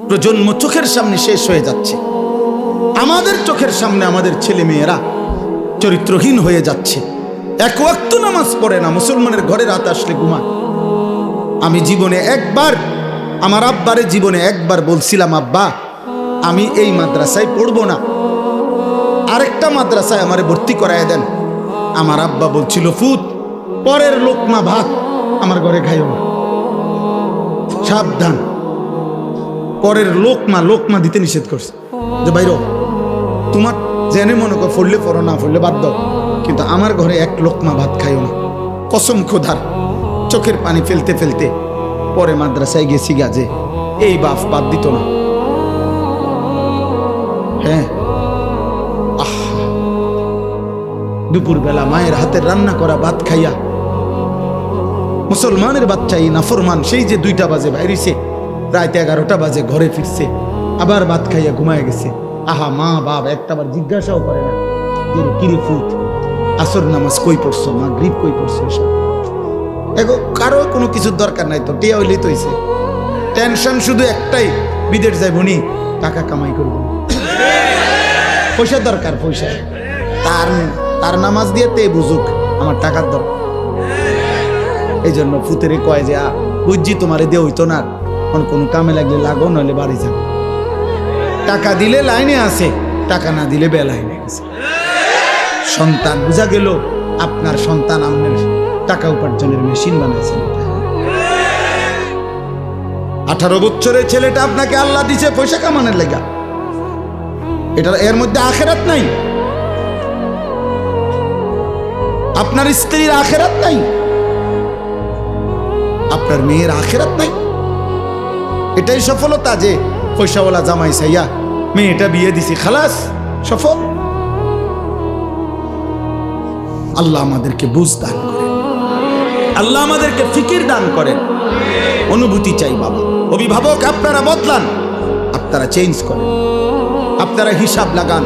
প্রজন্ম চোখের সামনে শেষ হয়ে যাচ্ছে। আমাদের চোখের সামনে আমাদের ছেলে মেয়েরা চরিত্রহীন হয়ে যাচ্ছে। এক ওয়াক্ত নামাজ পড়ে না, মুসলমানের ঘরে রাত আসলে ঘুমায়। আমি জীবনে একবার আমার আব্বারে জীবনে একবার বলছিলাম, আব্বা আমি এই মাদ্রাসায় পড়বো না, আরেকটা মাদ্রাসায় আমারে ভর্তি করায় দেন। আমার আব্বা বলছিল, ফুত পরের লোকমা ভাত আমার ঘরে খাইও না, সাবধান। পরের লোকমা দিতে নিষেধ করছে যে বাইর তোমার জেনে মনে কর পড়লে পড়ো, না পড়লে বাদ দাও, কিন্তু আমার ঘরে এক লোকমা ভাত খাইও না। কসম খোদার, চোখের পানি ফেলতে ফেলতে পরে মাদ্রাসায় গেছি গাজে এই বাপ বাদ দিত না। হ্যাঁ, দুপুরবেলা মায়ের হাতের রান্না করা ভাত খাইয়া মুসলমানের বাচ্চাই নাফরমান সেই যে 2টা বাজে বাইরেছে, রাত 11টা বাজে ঘরে ফিরছে, আবার ভাত খাইয়া ঘুমায় গেছে। আহা, মা বাপ একটাবার জিজ্ঞাসাও করে না যে কিরে ফুত আসর নামাজ কই পড়ছো, মাগরিব কই পড়ছো। এসব কারো কোনো কিছুর দরকার নাই, তো টিয়া হইলেই তো হইছে। টেনশন শুধু একটাই, বিদেশ যাইব নি, টাকা কামাই করব, পয়সা দরকার, পয়সা। তার নামাজ দিয়ে তে বুঝুক আমার টাকার দরকার। এই জন্য ফুতেরে কয় যে বুঝছি তোমারে দিয়ে হইতো না, কোনো কামে লাগলে লাগো, নইলে বাড়ি যাবো। টাকা দিলে লাইনে আছে, টাকা না দিলে বেলাইনে গেছে। সন্তান বুঝা গেল, আপনার সন্তান আপনার টাকা উপার্জনের মেশিন বানাইছেন। 18 বছরের ছেলেটা আপনাকে আল্লাহ দিছে পয়সা কামানোর লেগা, এর মধ্যে আখেরাত নাই। আপনার স্ত্রীর আখেরাত নাই, আপনার মেয়ের আখেরাত নাই। এটাই সফলতা যে পয়সাওয়ালা জামাই চাইয়া মেয়েটা বিয়ে দিছি, খালাস সফল। আল্লাহ আমাদেরকে বুঝ দান করেন, আল্লাহ আমাদেরকে ফিকির দান করেন। অনুভূতি চাই বাবা। অভিভাবক আপনারা বদলান, আপনারা চেঞ্জ করেন, আপনারা হিসাব লাগান।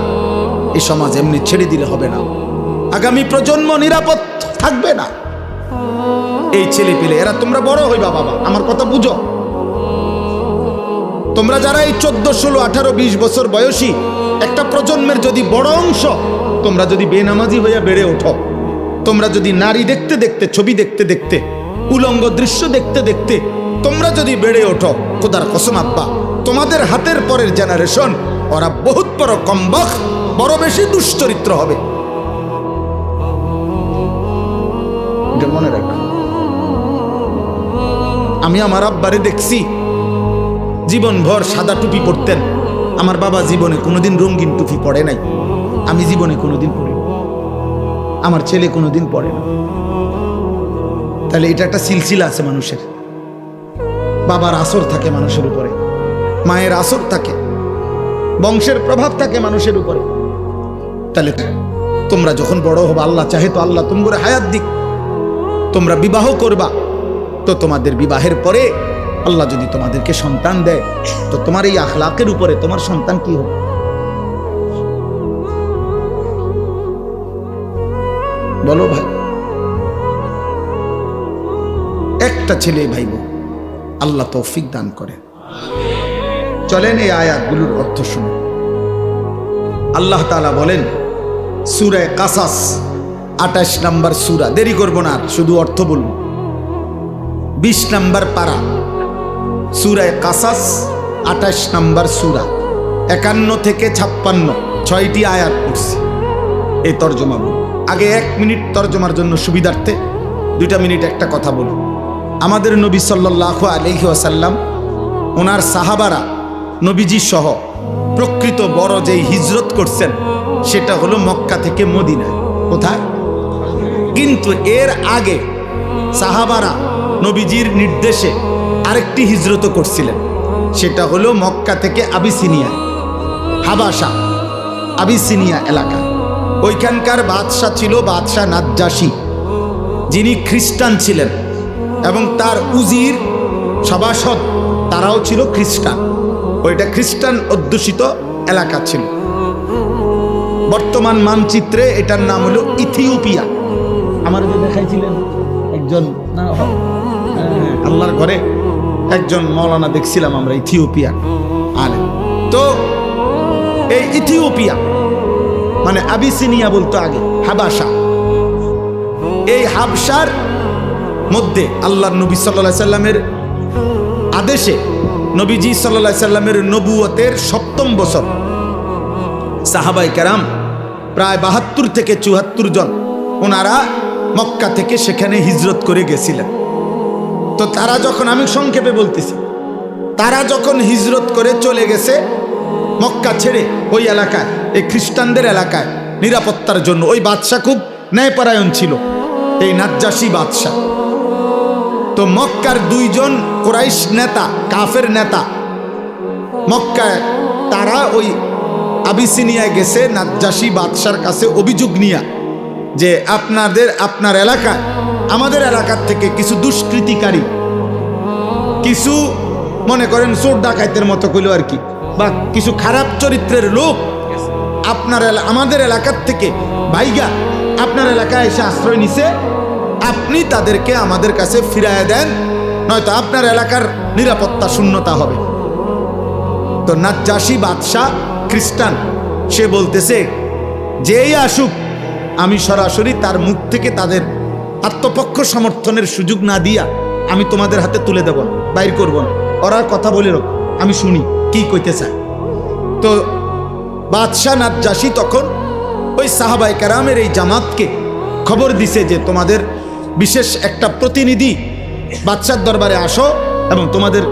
এই সমাজ এমনি ছেড়ে দিলে হবে না, আগামী প্রজন্ম নিরাপদ থাকবে না। এই ছেলে পেলে এরা তোমরা বড় হইবা বাবা, আমার কথা বুঝো। তোমরা যারা এই 14, 16, 18, 20 বছর বয়সী একটা প্রজন্মের যদি বড় অংশ, তোমরা যদি বেনামাজি হইয়া বেড়ে ওঠো, তোমরা যদি নারী দেখতে দেখতে, ছবি দেখতে দেখতে, উলঙ্গ দৃশ্য দেখতে দেখতে তোমরা যদি বেড়ে ওঠো, খোদার কসম আব্বা, তোমাদের হাতের পরের জেনারেশন ওরা বহুত বড় কমবখ, বড় বেশি দুশ্চরিত্র হবে। এটা মনে রাখো। আমি আমার আব্বারে দেখছি জীবনভর সাদা টুপি পরতেন। আমার বাবা জীবনে কোনোদিন রঙিন টুপি পরে নাই, আমি জীবনে কোনোদিন পরি, আমার ছেলে কোনোদিন পরে না। তাহলে এটা একটা সিলসিলা আছে মানুষের। বাবার আসর থাকে মানুষের উপরে, মায়ের আসর থাকে, বংশের প্রভাব থাকে মানুষের উপরে। তাহলে তোমরা যখন বড় হবা, আল্লাহ চাহে তো আল্লাহ তোমরা হায়াত দিক, তোমরা বিবাহ করবা, তো তোমাদের বিবাহের পরে আল্লাহ যদি তোমাদেরকে সন্তান দেয়, তো তোমার এই আখলাকের উপরে তোমার সন্তান কি হবে? বলো ভাই। একটা ছেলে ভাইব, আল্লাহ তৌফিক দান করে। চলেন এই আয়াতগুলোর অর্থ শুনুন। আল্লাহ তাআলা বলেন সূরা কাসাস 28 নম্বর সূরা, দেরি করব না, শুধু অর্থ বলবো। 20 নম্বর পারা, সূরা কাসাস 28 নম্বর সূরা, 51 থেকে 56 6টি আয়াত পড়ছি। এই তরজমা বলব। আগে 1 মিনিট তরজমার জন্য সুবিধার্থে 2টা মিনিট একটা কথা বলব। আমাদের নবী সাল্লাল্লাহু আলাইহি ওয়াসাল্লাম, ওনার সাহাবারা নবীজি সহ প্রকৃত বড় যেই হিজরত করছেন সেটা হলো মক্কা থেকে মদিনায়। কোথায়? কিন্তু এর আগে সাহাবারা নবীজির নির্দেশে আরেকটি হিজরত করছিলেন, সেটা হলো মক্কা থেকে আবিসিনিয়া, হাবাসা, আবিসিনিয়া এলাকা। ওইখানকার বাদশাহ ছিল বাদশাহ নাজ্জাশী, যিনি খ্রিস্টান ছিলেন, এবং তার উজির সভাসদ তারাও ছিল খ্রিস্টান। ওইটা খ্রিস্টান অধ্যুষিত এলাকা ছিল। বর্তমান মানচিত্রে এটার নাম হলো ইথিওপিয়া। আমার যে দেখাইছিলেন একজন আল্লাহর ঘরে একজন মৌলানা দেখছিলাম আমরা, ইথিওপিয়া। আলেম। তো এই ইথিওপিয়া মানে আবিসিনিয়া বলতো আগে, হাবাসা, এই হাবসার মধ্যে আল্লাহর নবী সাল্লাল্লাহু আলাইহি সাল্লামের আদেশে নবীজি সাল্লাল্লাহু আলাইহি সাল্লামের নবুয়তের ৭ম বছর সাহাবায়ে কেরাম প্রায় ৭২ থেকে ৭৪ জন ওনারা মক্কা থেকে সেখানে হিজরত করে গেছিলেন। তো তারা যখন, আমি সংক্ষেপে বলতেছি, তারা যখন হিজরত করে চলে গেছে মক্কা ছেড়ে ওই এলাকায়, এই খ্রিস্টানদের এলাকায় নিরাপত্তার জন্য, ওই বাদশাহ খুব ন্যায়পরায়ণ ছিল, এই নাজ্জাশী বাদশাহ। তো মক্কার 2 জন কুরাইশ নেতা, কাফের নেতা মক্কায়, তারা ওই আবিসিনিয়ায় গেছে নাজ্জাশী বাদশার কাছে অভিযোগ নিয়ে যে আপনার এলাকায় আমাদের এলাকার থেকে কিছু দুষ্কৃতিকারী, কিছু মনে করেন চোর ডাকাইতের মতো কইল আর কি, বা কিছু খারাপ চরিত্রের লোক আমাদের এলাকার থেকে ভাইগা আপনার এলাকায় এসে আশ্রয় নিছে, আপনি তাদেরকে আমাদের কাছে ফিরায় দেন, নয়তো আপনার এলাকার নিরাপত্তা শূন্যতা হবে। তো নাজ্জাশী বাদশাহ খ্রিস্টান, সে বলতেছে যেই আসুক আমি সরাসরি তার মুখ থেকে তাদের আত্মপক্ষ সমর্থনের সুযোগ না দিয়া আমি তোমাদের হাতে তুলে দেব না, বাইর করব না, ওরা কথা বলে রোক, আমি শুনি কি কইতে চায়। তো বাদশাহ নাজ্জাশী তখন ওই সাহাবায়ে কেরামের এই জামাতকে খবর দিছে যে তোমাদের বিশেষ একটা প্রতিনিধি বাদশার দরবারে আসো এবং তোমাদের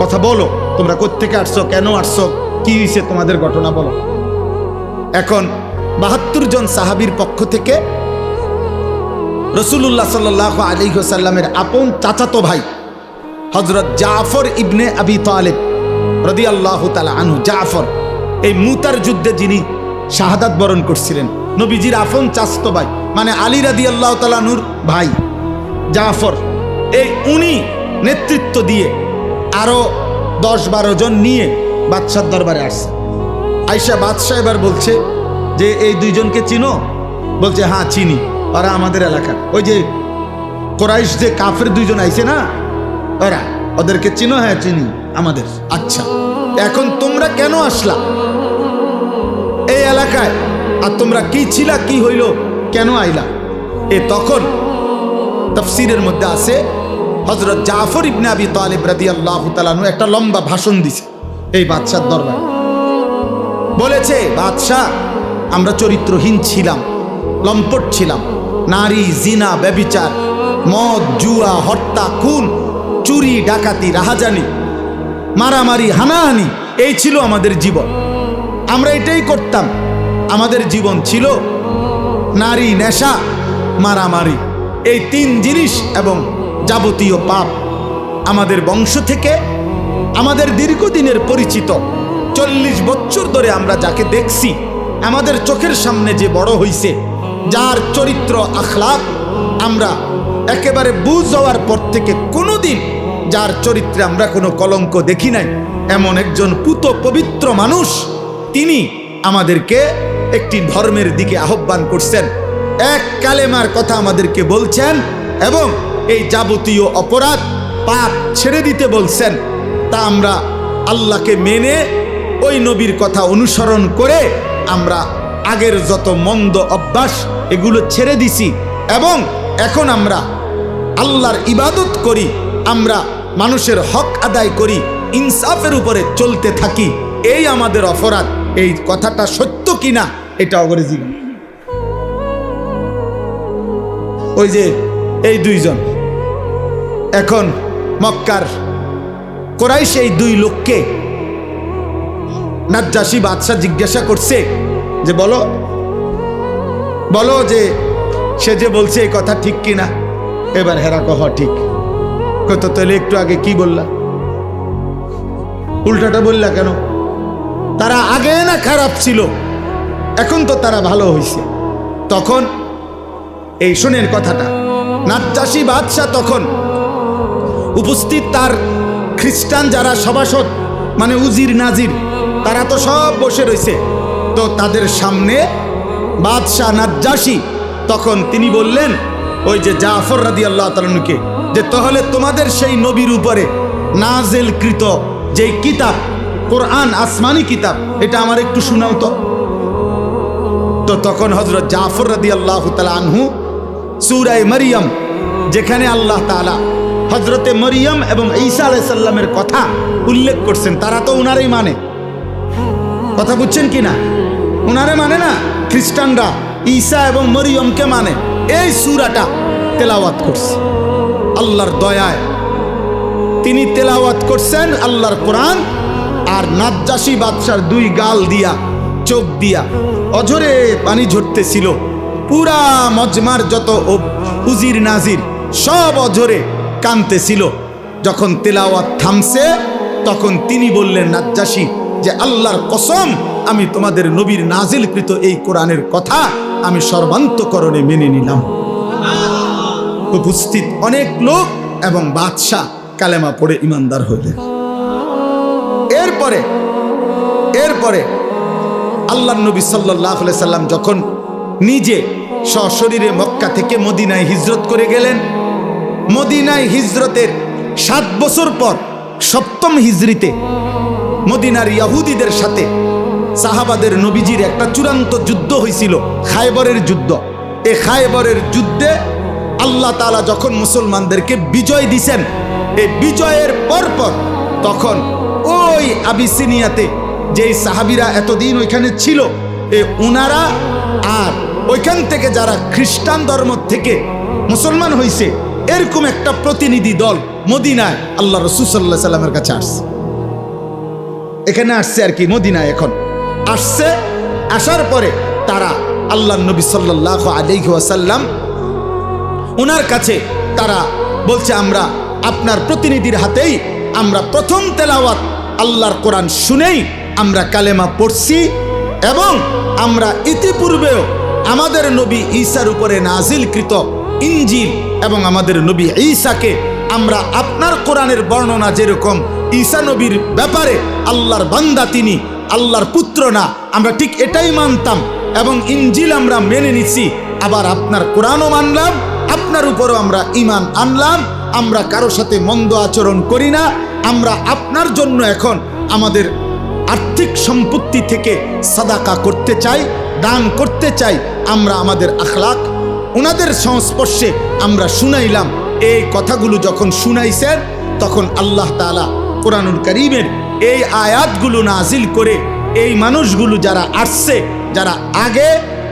কথা বলো, তোমরা কোত্থেকে আসছো, কেন আসছো, কি হয়েছে তোমাদের ঘটনা বলো। এখন ৭২ জন সাহাবীর পক্ষ থেকে রাসূলুল্লাহ সাল্লাল্লাহু আলাইহি ওয়াসাল্লামের আপন চাচাতো ভাই হযরত জাফর ইবনে আবি তালিব রাদিয়াল্লাহু তাআলা আনহু, জাফর এই মুতার যুদ্ধে যিনি শাহাদাত বরণ করছিলেন, নবীজির আপন চাচাতো ভাই, মানে আলী রাদিয়াল্লাহু তাআলা আনহুর ভাই জাফর, এই উনি নেতৃত্ব দিয়ে আরো 10-12 জন নিয়ে বাদশার দরবারে আসছে। আয়েশা বাদশাহ এবার বলছে যে এই 2 জনকে চিনো? বলছে হ্যাঁ চিনি, ওরা আমাদের এলাকার, ওই যে কুরাইশ যে কাফের 2 জন আইছে না, ওরা, ওদেরকে চিনো? হ্যাঁ চিনি, আমাদের। আচ্ছা, এখন তোমরা কেন আসলা এই এলাকায়, আর তোমরা কি ছিলা, কি হইল, কেন আইলা? তখন তাফসীরের মধ্যে আছে হযরত জাফর ইবনে আবি তালিব রাদিয়াল্লাহু তাআলা আনহু একটা লম্বা ভাষণ দিছে এই বাদশার দরবারে। বলেছে, বাদশাহ আমরা চরিত্রহীন ছিলাম, লম্পট ছিলাম, নারী, জিনা, ব্যভিচার, মদ, জুয়া, হত্যা, খুন, চুরি, ডাকাতি, রাহাজানি, মারামারি, হানাহানি, এই ছিল আমাদের জীবন। আমরা এটাই করতাম। আমাদের জীবন ছিল নারী, নেশা, মারামারি, এই 3 জিনিস এবং যাবতীয় পাপ। আমাদের বংশ থেকে আমাদের দীর্ঘদিনের পরিচিত 40 বছর ধরে আমরা যাকে দেখছি, আমাদের চোখের সামনে যে বড় হইছে, যার চরিত্র আখলাক আমরা একেবারে বুঝ হওয়ার পর থেকে কোনোদিন যার চরিত্রে আমরা কোনো কলঙ্ক দেখি নাই, এমন একজন পুত পবিত্র মানুষ, তিনি আমাদেরকে একটি ধর্মের দিকে আহ্বান করছেন, এক কালেমার কথা আমাদেরকে বলছেন এবং এই যাবতীয় অপরাধ পাপ ছেড়ে দিতে বলছেন। তা আমরা আল্লাহকে মেনে ওই নবীর কথা অনুসরণ করে আমরা আগের যত মন্দ অভ্যাস এগুলো ছেড়ে দিছি এবং এখন আমরা আল্লাহর ইবাদত করি, আমরা মানুষের হক আদায় করি, ইনসাফের উপরে চলতে থাকি, এই আমাদের অপরাধ। এই কথাটা সত্য কিনা এটা অগরে জীবন। ওই যে এই 2 জন এখন মক্কার কুরাইশ এই 2 লোককে নাজ্জাশী বাদশাহ জিজ্ঞাসা করছে যে বলো যে সে যে বলছে এই কথা ঠিক কিনা। এবার হেরা কহ ঠিক, কত তাহলে একটু আগে কি বললা, উল্টাটা বললা কেন? তারা আগে না খারাপ ছিল, এখন তো তারা ভালো হয়েছে। তখন এই শোনেন কথাটা, নাজ্জাশী বাদশাহ তখন উপস্থিত তার খ্রিস্টান যারা সভাসদ, মানে উজির নাজির, তারা তো সব বসে রয়েছে। তো তাদের সামনে বাদশাহ নাজ্জাশী তখন তিনি বললেন ওই যে জাফর রাদিয়াল্লাহু তাআলা আনহুকে, যে তাহলে তোমাদের সেই নবীর উপরে নাজিলকৃত যেই কিতাব কোরআন আসমানি কিতাব, এটা আমার একটু শোনাও তো। তো তখন হযরত জাফর রাদিয়াল্লাহু তাআলা আনহু সূরা মারইয়াম, যেখানে আল্লাহ তাআলা হযরতে মরিয়ম এবং ঈসা আলাইহিস সালামের কথা উল্লেখ করছেন, তারা তো উনারই মানে, কথা বুঝছেন কিনা? উনারে মানে না, খ্রিস্টানরা ঈসা এবং মরিয়মকে মানে। এই সূরাটা তেলাওয়াত করছে আল্লাহর দয়ায়, তিনি তেলাওয়াত করছেন আল্লাহর কোরআন। আর নাজ্জাশী বাদশার দুই গাল দিয়া, চোখ দিয়া অঝরে পানি ঝরতেছিল। পুরা মজমার যত উজির নাজির সব অঝরে কাঁদতেছিল। যখন তেলাওয়াত থামছে তখন তিনি বললেন, নাজ্জাশী, যে আল্লাহর কসম, আমি তোমাদের নবীর নাজিলকৃত এই কোরআনের কথা আমি সর্বান্তকরণে মেনে নিলাম। উপস্থিত অনেক লোক এবং বাদশাহ কালেমা পড়ে ইমানদার হইলেন। এরপরে আল্লাহর নবী সাল্লাল্লাহু আলাইহি সাল্লাম যখন নিজে সশরীরে মক্কা থেকে মদিনায় হিজরত করে গেলেন, মদিনায় হিজরতের 7 বছর পর 7ম হিজরিতে মদিনার ইহুদিদের সাথে সাহাবাদের নবীজির একটা চূড়ান্ত যুদ্ধ হয়েছিল, খায়বরের যুদ্ধ। এই খায়বরের যুদ্ধে আল্লাহ তাআলা যখন মুসলমানদেরকে বিজয় দিছেন, এই বিজয়ের পরপর তখন ওই আবিসিনিয়াতে যেই সাহাবীরা এতদিন ওইখানে ছিল, উনারা আর ওইখান থেকে যারা খ্রিস্টান ধর্ম থেকে মুসলমান হয়েছে, এরকম একটা প্রতিনিধি দল মদিনায় আল্লাহ রাসূল সাল্লাল্লাহু আলাইহি সাল্লামের কাছে আসছে। এখানে আসছে আর কি, মদিনায় এখন আসছে। আসার পরে তারা আল্লাহর নবী সাল্লাল্লাহু আলাইহি ওয়াসাল্লাম ওনার কাছে তারা বলছে, আমরা আপনার প্রতিনিধির হাতেই আমরা প্রথম তেলাওয়াত আল্লাহর কোরআন শুনেই আমরা কালেমা পড়ছি, এবং আমরা ইতিপূর্বেও আমাদের নবী ঈসার উপরে নাজিলকৃত ইনজিল এবং আমাদের নবী ঈসাকে আমরা আপনার কোরআনের বর্ণনা যেরকম ঈসা নবীর ব্যাপারে আল্লাহর বান্দা, তিনি আল্লাহর পুত্র না, আমরা ঠিক এটাই মানতাম এবং ইনজিল আমরা মেনে নিছি। আবার আপনার কোরআনও মানলাম, আপনার উপরও আমরা ঈমান আনলাম। আমরা কারো সাথে মন্দ আচরণ করি না। আমরা আপনার জন্য এখন আমাদের আর্থিক সম্পত্তি থেকে সাদাকা করতে চাই, দান করতে চাই। আমরা আমাদের আখলাক ওনাদের সংস্পর্শে আমরা শুনাইলাম। এই কথাগুলো যখন শুনাইছেন তখন আল্লাহ তাআলা কোরআনুল কারীমের এই আয়াতগুলো নাজিল করে এই মানুষগুলো যারা আসছে, যারা আগে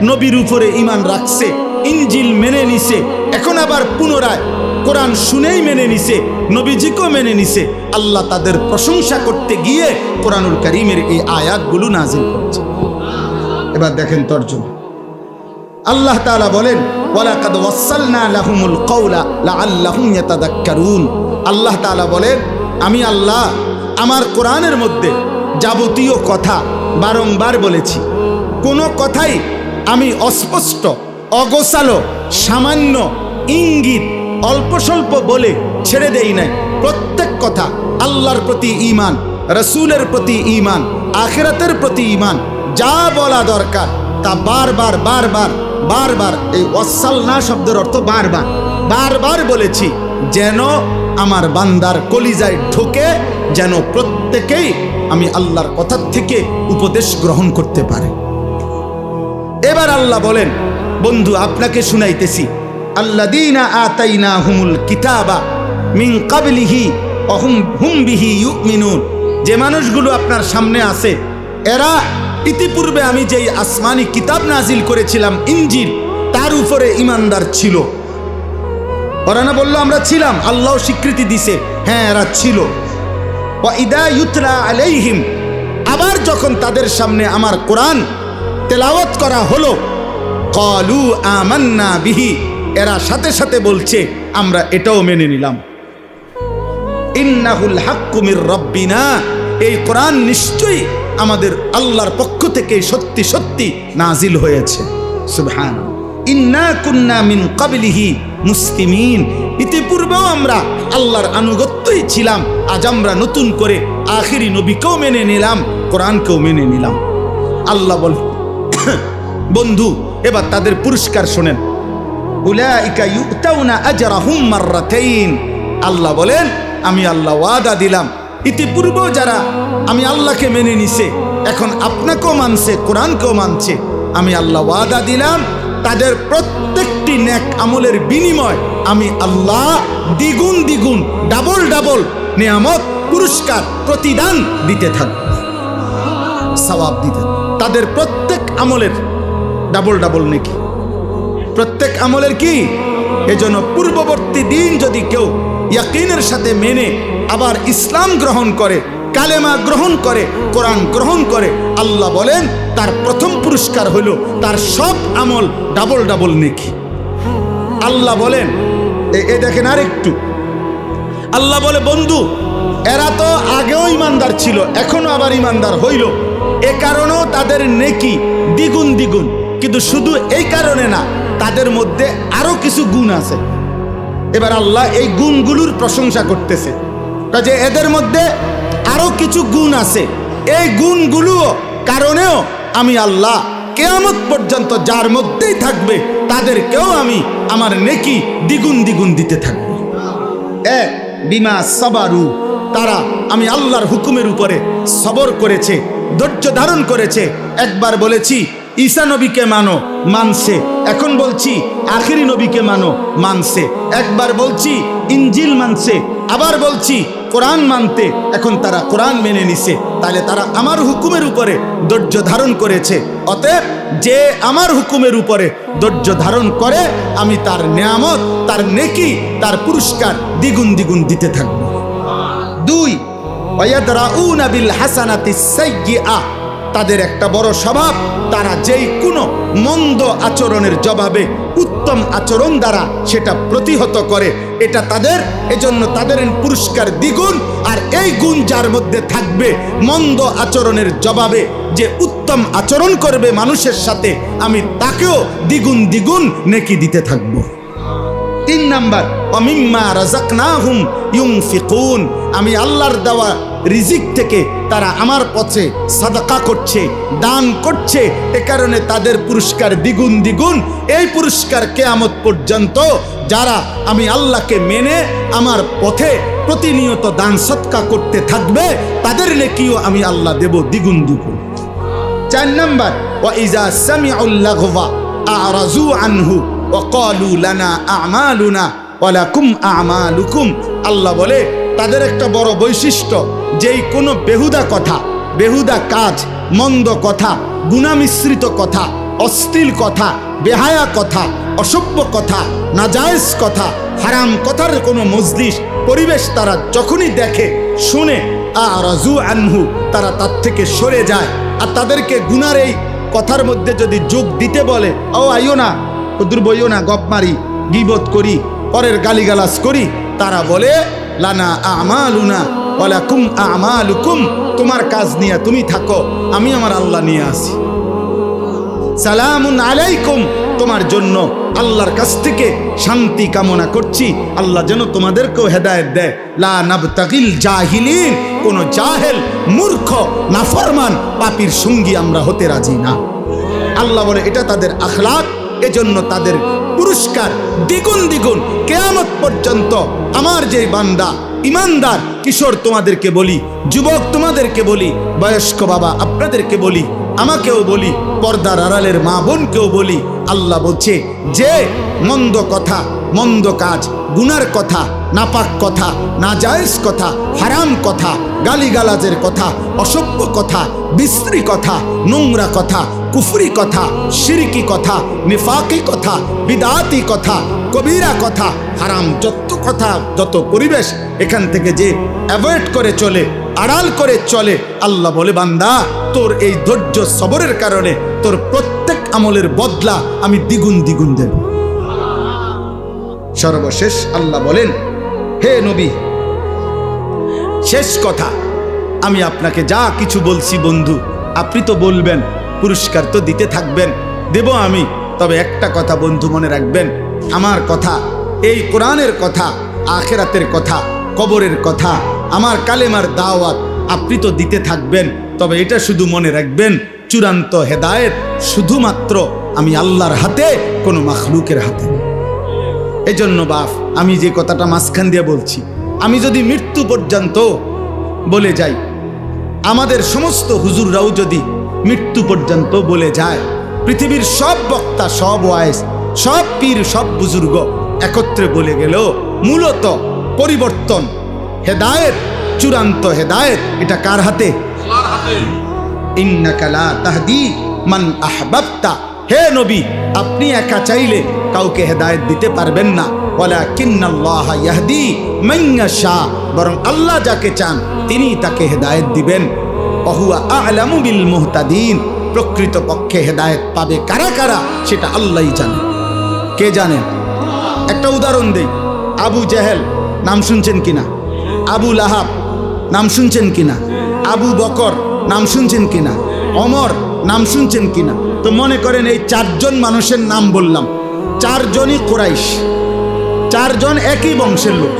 নবীর উপরে ঈমান রাখছে, ইনজিল মেনে নিছে, এখন আবার পুনরায় কোরআন শুনেই মেনে নিছে, নবীজিকেও মেনে নিছে, আল্লাহ তাদের প্রশংসা করতে গিয়ে কোরআনুল কারীমের এই আয়াতগুলো নাজিল করছে। এবার দেখেন তরজমা। আল্লাহ তাআলা বলেন, ওয়ালাকাদ ওয়াসালনা লাহুমুল কওলা লাআল্লাহুম ইয়াতাযাক্কারুন। আল্লাহ তাআলা বলেন, আমি আল্লাহ আমার কোরআনের মধ্যে যাবতীয় কথা বারংবার বলেছি। কোনো কথাই আমি অস্পষ্ট, অগোছালো, সামান্য ইঙ্গিত অল্প স্বল্প বলে ছেড়ে দেই নাই। প্রত্যেক কথা আল্লাহর প্রতি ঈমান, রাসূলের প্রতি ঈমান, আখিরাতের প্রতি ঈমান, যা বলা দরকার তা বারবার বারবার বারবার, এই ওয়াসালনা শব্দের অর্থ বারবার বারবার বলেছি, যেন আমার বান্দার কলিজায় ঢোকে, যেন প্রত্যেকেই আমি আল্লাহর কথা থেকে উপদেশ গ্রহণ করতে পারে। এবার আল্লাহ বলেন, বন্ধু আপনাকে শুনাইতেছি, আল্লাযীনা আতাইনাহুমুল কিতাবা মিন ক্বাবলিহি ওয়া হুম বিহি ইউমিনুন। যে মানুষগুলো আপনার সামনে আছে, এরা ইতিপূর্বে আমি যেই আসমানি কিতাব নাজিল করেছিলাম ইনজিল, তার উপরে ঈমানদার ছিল। ওরা না বললো আমরা ছিলাম, আল্লাহ স্বীকৃতি দিছে, হ্যাঁ এরা ছিল। ওয়া ইদা ইউতলা আলাইহিম, আবার যখন তাদের সামনে আমার কোরআন তেলাওয়াত করা হলো, ক্বালু আমান্না বিহি, এরা সাথে সাথে বলছে আমরা এটাও মেনে নিলাম। ইন্নাহুল হাক্কু মির রাব্বিনা, এই কোরআন নিশ্চয়ই আমাদের আল্লাহর পক্ষ থেকে সত্যি সত্যি নাজিল হয়েছে। সুবহানাল্লাহ। ইন্না কুন্না মিন ক্বাবলিহি মুসলিমিন, ইতিপূর্বেও আমরা আল্লাহর আনুগত্যই ছিলাম, আজ আমরা নতুন করে আখিরি নবীকেও মেনে নিলাম, কোরআনকেও মেনে নিলাম। আল্লাহ বলেন, বন্ধু এবার তাদের পুরস্কার শোনেন। উলাইকা ইউতাউনা আজরাহুম মাররাতাইন। আল্লাহ বলেন, আমি আল্লাহ ওয়াদা দিলাম ইতিপূর্ব যারা আমি আল্লাহকে মেনে নিছে, এখন আপনাকেও মানছে, কোরআনকেও মানছে, আমি আল্লাহ ওয়াদা দিলাম তাদের প্রত্যেকটি নেক আমলের বিনিময় আমি আল্লাহ দ্বিগুণ দ্বিগুণ ডাবল ডাবল নিয়ামত পুরস্কার প্রতিদান দিতে থাকব, সওয়াব দিতে। তাদের প্রত্যেক আমলের ডাবল ডাবল নেকি, প্রত্যেক আমলের কি। এজন্য পূর্ববর্তী দিন যদি কেউ ইয়াকিনের সাথে মেনে আবার ইসলাম গ্রহণ করে, কালেমা গ্রহণ করে, কোরআন গ্রহণ করে, আল্লাহ বলেন তার প্রথম পুরস্কার হলো তার সব আমল ডাবল ডাবল নেকি। আল্লাহ বলেন এ দেখেন আরেকটু, আল্লাহ বলে বন্ধু এরা তো আগেও ইমানদার ছিল, এখনো আবার ইমানদার হইল, এ কারণেও তাদের নেকি দ্বিগুণ দ্বিগুণ। কিন্তু শুধু এই কারণে না, তাদের মধ্যে আরো কিছু গুণ আছে। এবার আল্লাহ এই গুণগুলোর প্রশংসা করতেছে, যে এদের মধ্যে আরো কিছু গুণ আছে, এই গুণগুলো কারণেও আমি আল্লাহ কিয়ামত পর্যন্ত যার মধ্যেই থাকবে তাদেরকেও আমি আমার নেকি দ্বিগুণ দ্বিগুণ দিতে থাকবো। এক বিমা সাবারু, তারা আমি আল্লাহর হুকুমের উপরে সবর করেছে, ধৈর্য ধারণ করেছে। একবার বলেছি ঈসা নবীকে মানো, মানছে। এখন বলছি আখিরি নবীকে মানো, মানছে। একবার বলছি ইনজিল মানছে, আবার বলছি কোরআন মানতে, এখন তারা কোরআন মেনে নিছে। তাহলে তারা আমার হুকুমের উপরে ধৈর্য ধারণ করেছে। অতএব যে আমার হুকুমের উপরে ধৈর্য ধারণ করে আমি তার নিয়ামত, তার নেকি, তার পুরস্কার দ্বিগুণ দ্বিগুণ দিতে থাকব। দুই ওয়ায়াদরাউনা বিল হাসানাতিস সাইয়্যিআ, তাদের একটা বড় স্বভাব, তারা যেই কোনো মন্দ আচরণের জবাবে উত্তম আচরণ দ্বারা সেটা প্রতিহত করে। এটা তাদের, এজন্য তাদের পুরস্কার দ্বিগুণ। আর এই গুণ যার মধ্যে থাকবে, মন্দ আচরণের জবাবে যে উত্তম আচরণ করবে মানুষের সাথে, আমি তাকেও দ্বিগুণ দ্বিগুণ নেকি দিতে থাকব। তিন নাম্বার ওয়ামিম্মা রাযাকনাহুম ইউনফিকুন, আমি আল্লাহর দেওয়া রিজিক থেকে তারা আমার পথে সাদাকা করছে, দান করছে, এ কারণে তাদের পুরস্কার দ্বিগুণ দ্বিগুণ। এই পুরস্কার কিয়ামত পর্যন্ত যারা আমি আল্লাহকে মেনে আমার পথে প্রতিনিয়ত দান সদকা করতে থাকবে তাদের নেকিও আমি আল্লাহ দেব দ্বিগুণ দ্বিগুণ। চার নাম্বার ওয়া ইজা সামিউল লাগওয়া আরাজু আনহু ওয়া ক্বালু লানা আমালুনা ওয়া লাকুম আমালুকুম, আল্লাহ বলে তাদের একটা বড় বৈশিষ্ট্য, যেই কোনো বেহুদা কথা, বেহুদা কাজ, মন্দ কথা, গুনামিশ্রিত কথা, অশ্লীল কথা, বেহায়া কথা, অসভ্য কথা, নাজায়েজ কথা, হারাম কথার কোনো মজলিস পরিবেশ তারা যখনই দেখে শুনে আরাজু আনহু, তারা তার থেকে সরে যায়। আর তাদেরকে গুনার এই কথার মধ্যে যদি যোগ দিতে বলে, ও আইও না, ওদের বইও না, গপ মারি, গীবত করি, পরের গালিগালাজ করি, তারা বলে লানা আমালুনা ওয়া লাকুম আমালুকুম, তোমার কাজ নিয়ে তুমি থাকো, আমি আমার আল্লাহ নিয়ে আসি। সালামুন আলাইকুম, তোমার জন্য আল্লাহর কাছ থেকে শান্তি কামনা করছি, আল্লাহ যেন তোমাদেরকেও হেদায়েত দেয়। লা নাবতাগিল জাহিলিন, কোন জাহেল, মূর্খ, নাফরমান, পাপীর সঙ্গী আমরা হতে রাজি না। আল্লাহ বলে এটা তাদের আখলাক, এজন্য তাদের পুরস্কার দ্বিগুণ দ্বিগুণ কিয়ামত পর্যন্ত। আমার যে বান্দা ইমানদার, কিশোর তোমাদেরকে বলি, যুবক তোমাদেরকে বলি, বয়স্ক বাবা আপনাদেরকে বলি, আমাকেও বলি, পর্দার আড়ালের মা বোনকেও বলি, আল্লাহ বলছে যে মন্দ কথা, মন্দ কাজ, গুনার কথা, নাপাক কথা, নাজায়েজ কথা, হারাম কথা, গালিগালাজের কথা, অসভ্য কথা, বিশ্রী কথা, নোংরা কথা, কুফরি কথা, শিরকি কথা, নিফাকি কথা, বিদাতি কথা, কবিরা কথা, হারাম যত কথা, যত পরিবেশ, এখান থেকে যে অ্যাভয়েড করে চলে, আড়াল করে চলে, আল্লাহ বলে বান্দা তোর এই ধৈর্য সবরের কারণে তোর প্রত্যেক আমলের বদলা আমি দ্বিগুণ দ্বিগুণ দেব। সর্বশেষ আল্লাহ বলেন, হে নবী, শেষ কথা, আমি আপনাকে যা কিছু বলছি বন্ধু, আপনি তো বলবেন, পুরস্কার তো দিতে থাকবেন, দেব আমি। তবে একটা কথা বন্ধু মনে রাখবেন, আমার কথা, এই কোরআনের কথা, আখিরাতের কথা, কবরের কথা, আমার কালেমার দাওয়াত আপনি তো দিতে থাকবেন। তবে এটা শুধু মনে রাখবেন, চূড়ান্ত হেদায়েত শুধুমাত্র আমি আল্লাহর হাতে, কোনো মাখলুকের হাতে না। এজন্য বাপ, আমি যে কথাটা মাঝখান দিয়ে বলছি, আমি যদি মৃত্যু পর্যন্ত বলে যাই, আমাদের সমস্ত হুজুররাও যদি মৃত্যু পর্যন্ত বলে যায়, পৃথিবীর সব বক্তা, সব ওয়াইজ, সব পীর, সব বুজুর্গ একত্রে বলে গেল, মূলত পরিবর্তন, হেদায়েত, চূড়ান্ত হেদায়েত এটা কার হাতে? ইন্নাকা লা তাহদি মান আহবাবতা, হে নবী, আপনি একা চাইলে কাউকে হেদায়েত দিতে পারবেন না। ওয়ালাকিন্নাল্লাহা ইয়াহদি মান ইয়াশা, বরং আল্লাহ যাকে চান তিনি তাকে হেদায়েত দিবেন। ওয়া হুয়া আ'লামু বিল মুহতাদিন, প্রকৃত পক্ষে হেদায়েত পাবে কারা কারা সেটা আল্লাহই জানেন। কে জানেন? একটা উদাহরণ দেই। আবু জেহেল নাম শুনছেন কিনা? আবু লাহাব নাম শুনছেন কিনা? আবু বকর নাম শুনছেন কিনা? ওমর নাম শুনছেন কিনা? তো মনে করেন এই চারজন মানুষের নাম বললাম, চারজনই কুরাইশ, চারজন একই বংশের লোক,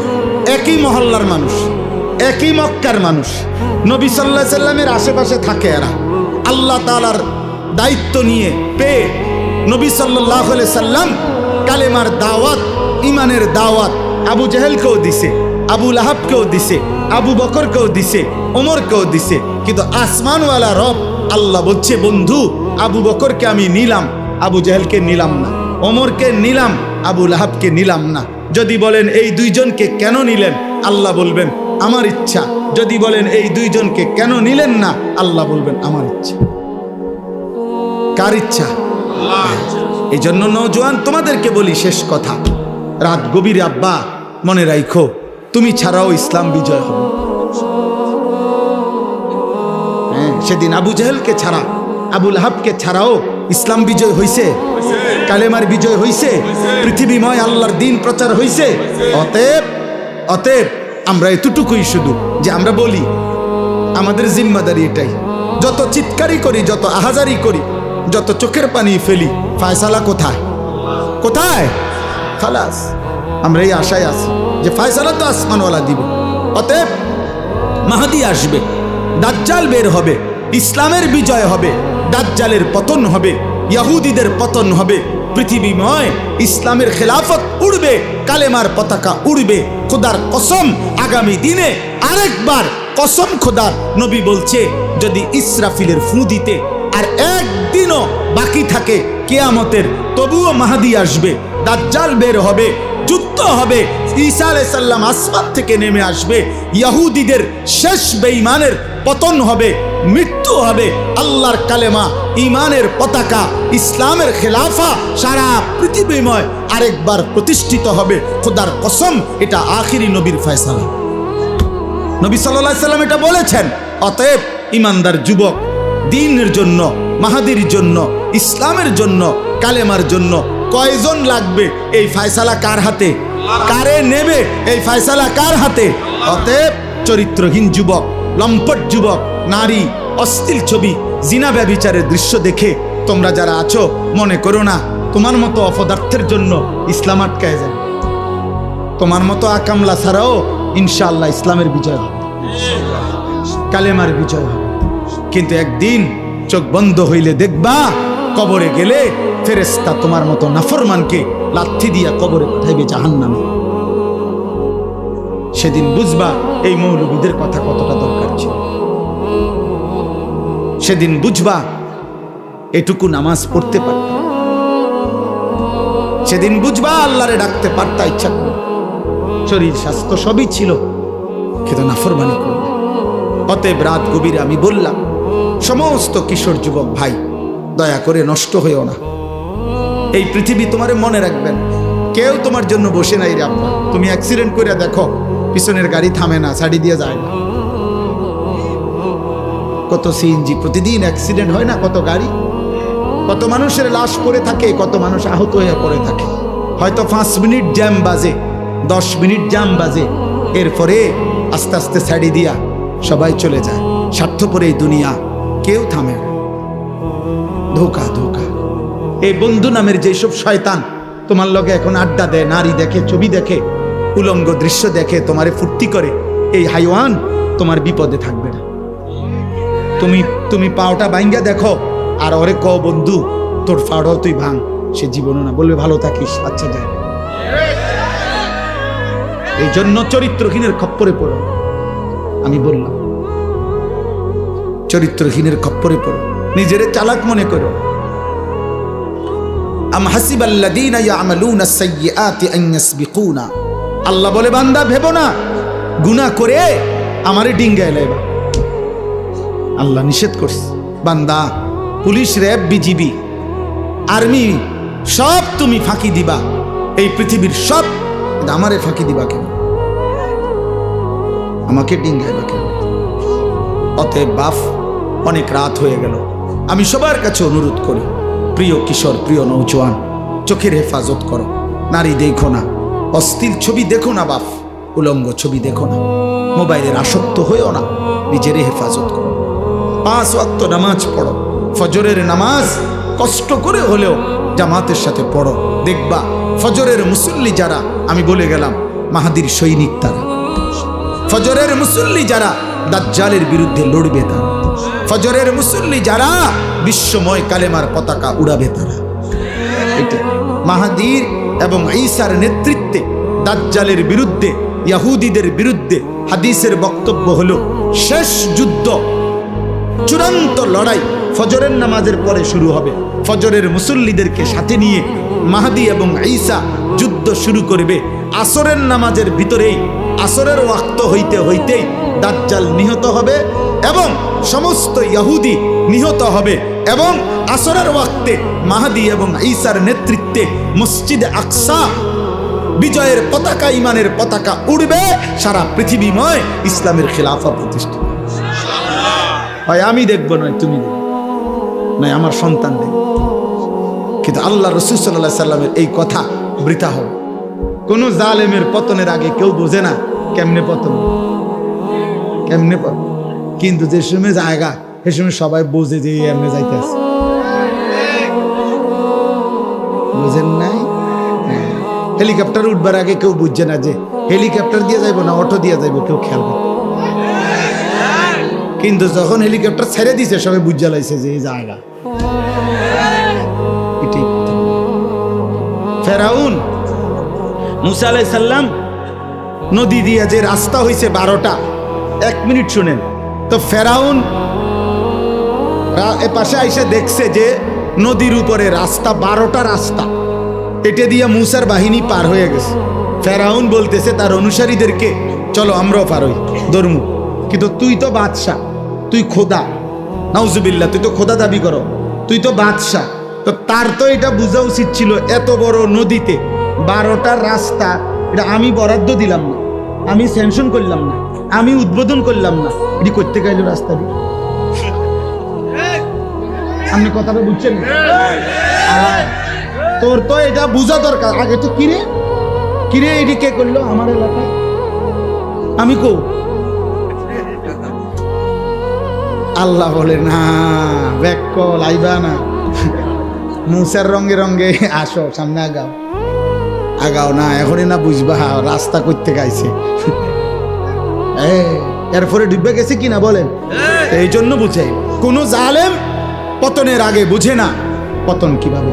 একই মহল্লার মানুষ, একই মক্কার মানুষ, নবী সাল্লাল্লাহু আলাইহি সাল্লামের আশেপাশে থাকে। এরা আল্লাহ তাআলার দায়িত্ব নিয়ে পেয়ে নবী সাল্লাল্লাহু আলাইহি সাল্লাম কালেমার দাওয়াত, ইমানের দাওয়াত আবু জেহেলকেও দিছে, আবু লাহাবকেও দিছে, আবু বকরকেও দিছে, ওমরকেও দিছে। কিন্তু আসমানওয়ালা রব আল্লাহ বলছে, বন্ধু আবু বকরকে আমি নিলাম, আবু জেহেলকে নিলাম না, ওমরকে নিলাম, আবু লাহাবকে নিলাম না। যদি বলেন এই দুইজনকে কেন নিলেন, আল্লাহ বলবেন আমার ইচ্ছা। যদি বলেন এই দুইজনকে কেন নিলেন না, আল্লাহ বলবেন আমার ইচ্ছা। কার ইচ্ছা? এই জন্য নওজোয়ান তোমাদেরকে বলি শেষ কথা, রাত গভীরে আব্বা মনে রাখো, তুমি ছাড়াও ইসলাম বিজয় হবে। সেদিন আবু জেহেলকে ছাড়া, আবু লাহাবকে ছাড়াও ইসলাম বিজয় হইছে, কালেমার বিজয় হইছে, পৃথিবীময় আল্লাহর দ্বীন প্রচার হইছে। অতএব আমরা এতটুকুই শুধু যে আমরা বলি, আমাদের জিম্মাদারি এটাই, যত চিৎকারি করি, যত আহাজারি করি, যত চোখের পানি ফেলি, ফায়সালা কোথায়? কোথায়? খালাস, আমরা এই আশায় আছি যে ফায়সালা তো আসমানওয়ালা দিবে। অতএব মাহদী আসবে, দাজ্জাল বের হবে, ইসলামের বিজয় হবে, দাজ্জালের পতন হবে, ইহুদিদের পতন হবে, পৃথিবীময় ইসলামের খেলাফত উড়বে, কালেমার পতাকা উড়বে। খোদার কসম, আগামী দিনে আরেকবার কসম খোদার, নবী বলছে যদি ইসরাফিলের ফু দিতে আর একদিনও বাকি থাকে কিয়ামতের, তবুও মাহদী আসবে, দাজ্জাল বের হবে, যুদ্ধ হবে, ঈসা আলাইহিস সালাম আসমান থেকে নেমে আসবে, ইহুদিদের শেষ বেঈমানের পতন হবে, মৃত্যু হবে, আল্লাহর কালেমা, ঈমানের পতাকা, ইসলামের খেলাফা সারা পৃথিবীময় আরেকবার প্রতিষ্ঠিত হবে। খোদার কসম, এটা আখিরি নবীর ফয়সালা। নবী সাল্লাল্লাহু আলাইহি সাল্লাম এটা বলেছেন। অতএব ঈমানদার যুবক, দ্বীনের জন্য, মাহদীর জন্য, ইসলামের জন্য, কালেমার জন্য কয়জন লাগবে? এই ফয়সালা কার হাতে? কারে নেবে? এই ফয়সালা কার হাতে? অতএব চরিত্রহীন যুবক, লম্পট যুবক, নারী, অশ্লীল ছবি, জিনা ব্যভিচারের দৃশ্য দেখে তোমরা যারা আছো, মনে করো না তোমার মতো অপদার্থের জন্য ইসলাম আটকায় যাবে। তোমার মতো আকামলা ছাড়াও ইনশাআল্লাহ ইসলামের বিজয় হবে, কালেমার বিজয় হবে। কিন্তু একদিন চোখ বন্ধ হইলে দেখবা, কবরে গেলে ফেরেশতা তোমার মতো নাফরমানকে লাথি দিয়া কবরে পাঠাইবে জাহান্নামে। সেদিন বুঝবা এই মৌলবীদের কথা কতটা দরকার ছিল। সেদিন বুঝবা এটুকু নামাজ পড়তে পারত, সেদিন বুঝবা আল্লাহরে ডাকতে পারতা ইচ্ছা করে, শরীর স্বাস্থ্য সবই ছিল, কিন্তু নাফরমানি করবে। অতএব রাত গভীরে আমি বললাম, সমস্ত কিশোর যুবক ভাই, দয়া করে নষ্ট হইও না। এই পৃথিবী তোমারে মনে রাখবেন, কেউ তোমার জন্য বসে নাই রে আব্বা। তুমি অ্যাক্সিডেন্ট করে দেখো, পিছনের গাড়ি থামে না, ছাড়ি দিয়ে যায় না। কত সিএনজি প্রতিদিন অ্যাক্সিডেন্ট হয় না, কত গাড়ি, কত মানুষের লাশ পড়ে থাকে, কত মানুষ আহত হয়ে পড়ে থাকে। হয়তো 5 মিনিট জ্যাম বাজে, 10 মিনিট জ্যাম বাজে, এরপরে আস্তে আস্তে ছাড়ি দিয়া সবাই চলে যায়। স্বার্থপর এই দুনিয়া, কেউ থামে না। ধোকা ধোকা। এই বন্ধু নামের যেসব শয়তান তোমার লগে এখন আড্ডা দেয়, নারী দেখে, ছবি দেখে, উলঙ্গ দৃশ্য দেখে, তোমারে ফুর্তি করে, এই হাইওয়ান তোমার বিপদে থাকবে না। তুমি পাওটা ভাঙ্গা দেখো, আর ওরে ক বন্ধু তোর পাওটাও তুই ভাঙ, সে জীবনও না, বলবে ভালো থাকিস, আচ্ছা যায়। এই জন্য চরিত্রহীনের খপ্পরে পড়ো। আমি বললাম চরিত্রহীনের খপ্পরে পড়ো, নিজেরে চালাক মনে করো। আম হাসিবাল্লাযীনা ইয়ামালুনা আস-সাইয়্যাতি আন ইয়াসবিকুনা, আল্লাহ বলে বান্দা ভেবো না গুনাহ করে আমারে ডিঙ্গায় লাইবা। আল্লাহ নিষেধ করছে, বান্দা পুলিশ, র্যাব, বিজিবি, আর্মি সব তুমি ফাঁকি দিবা, এই পৃথিবীর সব, আমারে ফাঁকি দিবা কেন? আমাকে ডিঙ্গাইবা কেন? অতএব বাপ, অনেক রাত হয়ে গেল, আমি সবার কাছে অনুরোধ করি, প্রিয় কিশোর, প্রিয় নৌজওয়ান, চোখের হেফাজত করো। নারী দেখো না, অশ্লীল ছবি দেখো না বাপ, উলঙ্গ ছবি দেখো না, মোবাইলের আসক্ত হয়েও না, নিজের হেফাজত করো। 5 ওয়াক্ত নামাজ পড়ো, ফজরের নামাজ কষ্ট করে হলেও জামাতের সাথে পড়ো। দেখবা ফজরের মুসল্লি যারা, আমি বলে গেলাম মাহাদির সৈনিক তারা। ফজরের মুসল্লি যারা দাজ্জালের বিরুদ্ধে লড়বে তারা। ফজরের মুসল্লি যারা বিশ্বময় কালেমার পতাকা উড়াবে তারা। এটা মাহাদির এবং ঈসার নেতৃত্বে দাজ্জালের বিরুদ্ধে, ইহুদিদের বিরুদ্ধে হাদিসের বক্তব্য হলো শেষ যুদ্ধ, চূড়ান্ত লড়াই ফজরের নামাজের পরে শুরু হবে। ফজরের মুসল্লিদেরকে সাথে নিয়ে মাহদি এবং ঈসা যুদ্ধ শুরু করবে। আসরের নামাজের ভিতরেই, আসরের ওয়াক্ত হইতে হইতেই দাজ্জাল নিহত হবে এবং সমস্ত ইহুদি নিহত হবে, এবং আসরের ওয়াক্তে মাহদি এবং ঈসার নেতৃত্বে মসজিদে আকসা বিজয়ের পতাকা, ইমানের পতাকা উড়বে, সারা পৃথিবীময় ইসলামের খিলাফা প্রতিষ্ঠিত। হয় আমি দেখবো, নয় তুমি দেখবে, নয় আমার সন্তান দেখবে, কিন্তু আল্লাহ রাসূল সাল্লাল্লাহু আলাইহি সাল্লামের এই কথা বৃথা হবে। কোন জালেমের পতনের আগে কেউ বোঝে না কেমনে পতন, কেমনে পতন, কিন্তু যে সময় জায়গা সে সময় সবাই বোঝে যে এমনি যাইতেছে। বুঝেন নাই? হেলিকপ্টার উঠবার আগে কেউ বুঝছে না যে হেলিকপ্টার দিয়ে যাইব না অটো দিয়ে যাইব, কেউ খেয়াল করে। কিন্তু যখন হেলিকপ্টার ছেড়ে দিছে সবাই বুঝা লাইছে যে এই জায়গা। ফেরাউন মুসা আলাইহিস সালাম নদী দিয়া যে রাস্তা হইছে 12টা, 1 মিনিট শুনেন তো। ফেরাউন এ পাশে আইসা দেখছে যে নদীর উপরে রাস্তা, 12টা রাস্তা, এটা দিয়া মুসার বাহিনী পার হয়ে গেছে। ফেরাউন বলতেছে তার অনুসারীদেরকে, চলো আমরাও পার হই, ধর্মু। কিন্তু তুই তো বাদশাহ, তুই খোদা, নাউজুবিল্লাহ, তুই তো খোদা দাবি করো, তুই তো বাদশাহ, তো তার তো এটা বোঝা উচিত ছিল এত বড় নদীতে 12টা রাস্তা, এটা আমি বরাদ্দ দিলাম না, আমি স্যাংশন করলাম না, আমি উদ্বোধন করলাম না, এটি করতে গেল রাস্তা দিয়ে। আপনি কথাটা বুঝছেন? তোর তো এটা বোঝা দরকার আগে। তো কিরে কিরে এটি কে করলো আমার এলাকায়? আমি কো আল্লাহ বলে না, ব্যাক কল আইবা না, মুসার রঙে রঙে আসো, সামনে আগাও। আগাও না, এখনই না বুঝবা রাস্তা করতে গাইছে। এরপরে ডুববে গেছে কিনা বলেন? এই জন্য বুঝে কোন জালেম পতনের আগে বুঝে না পতন কিভাবে,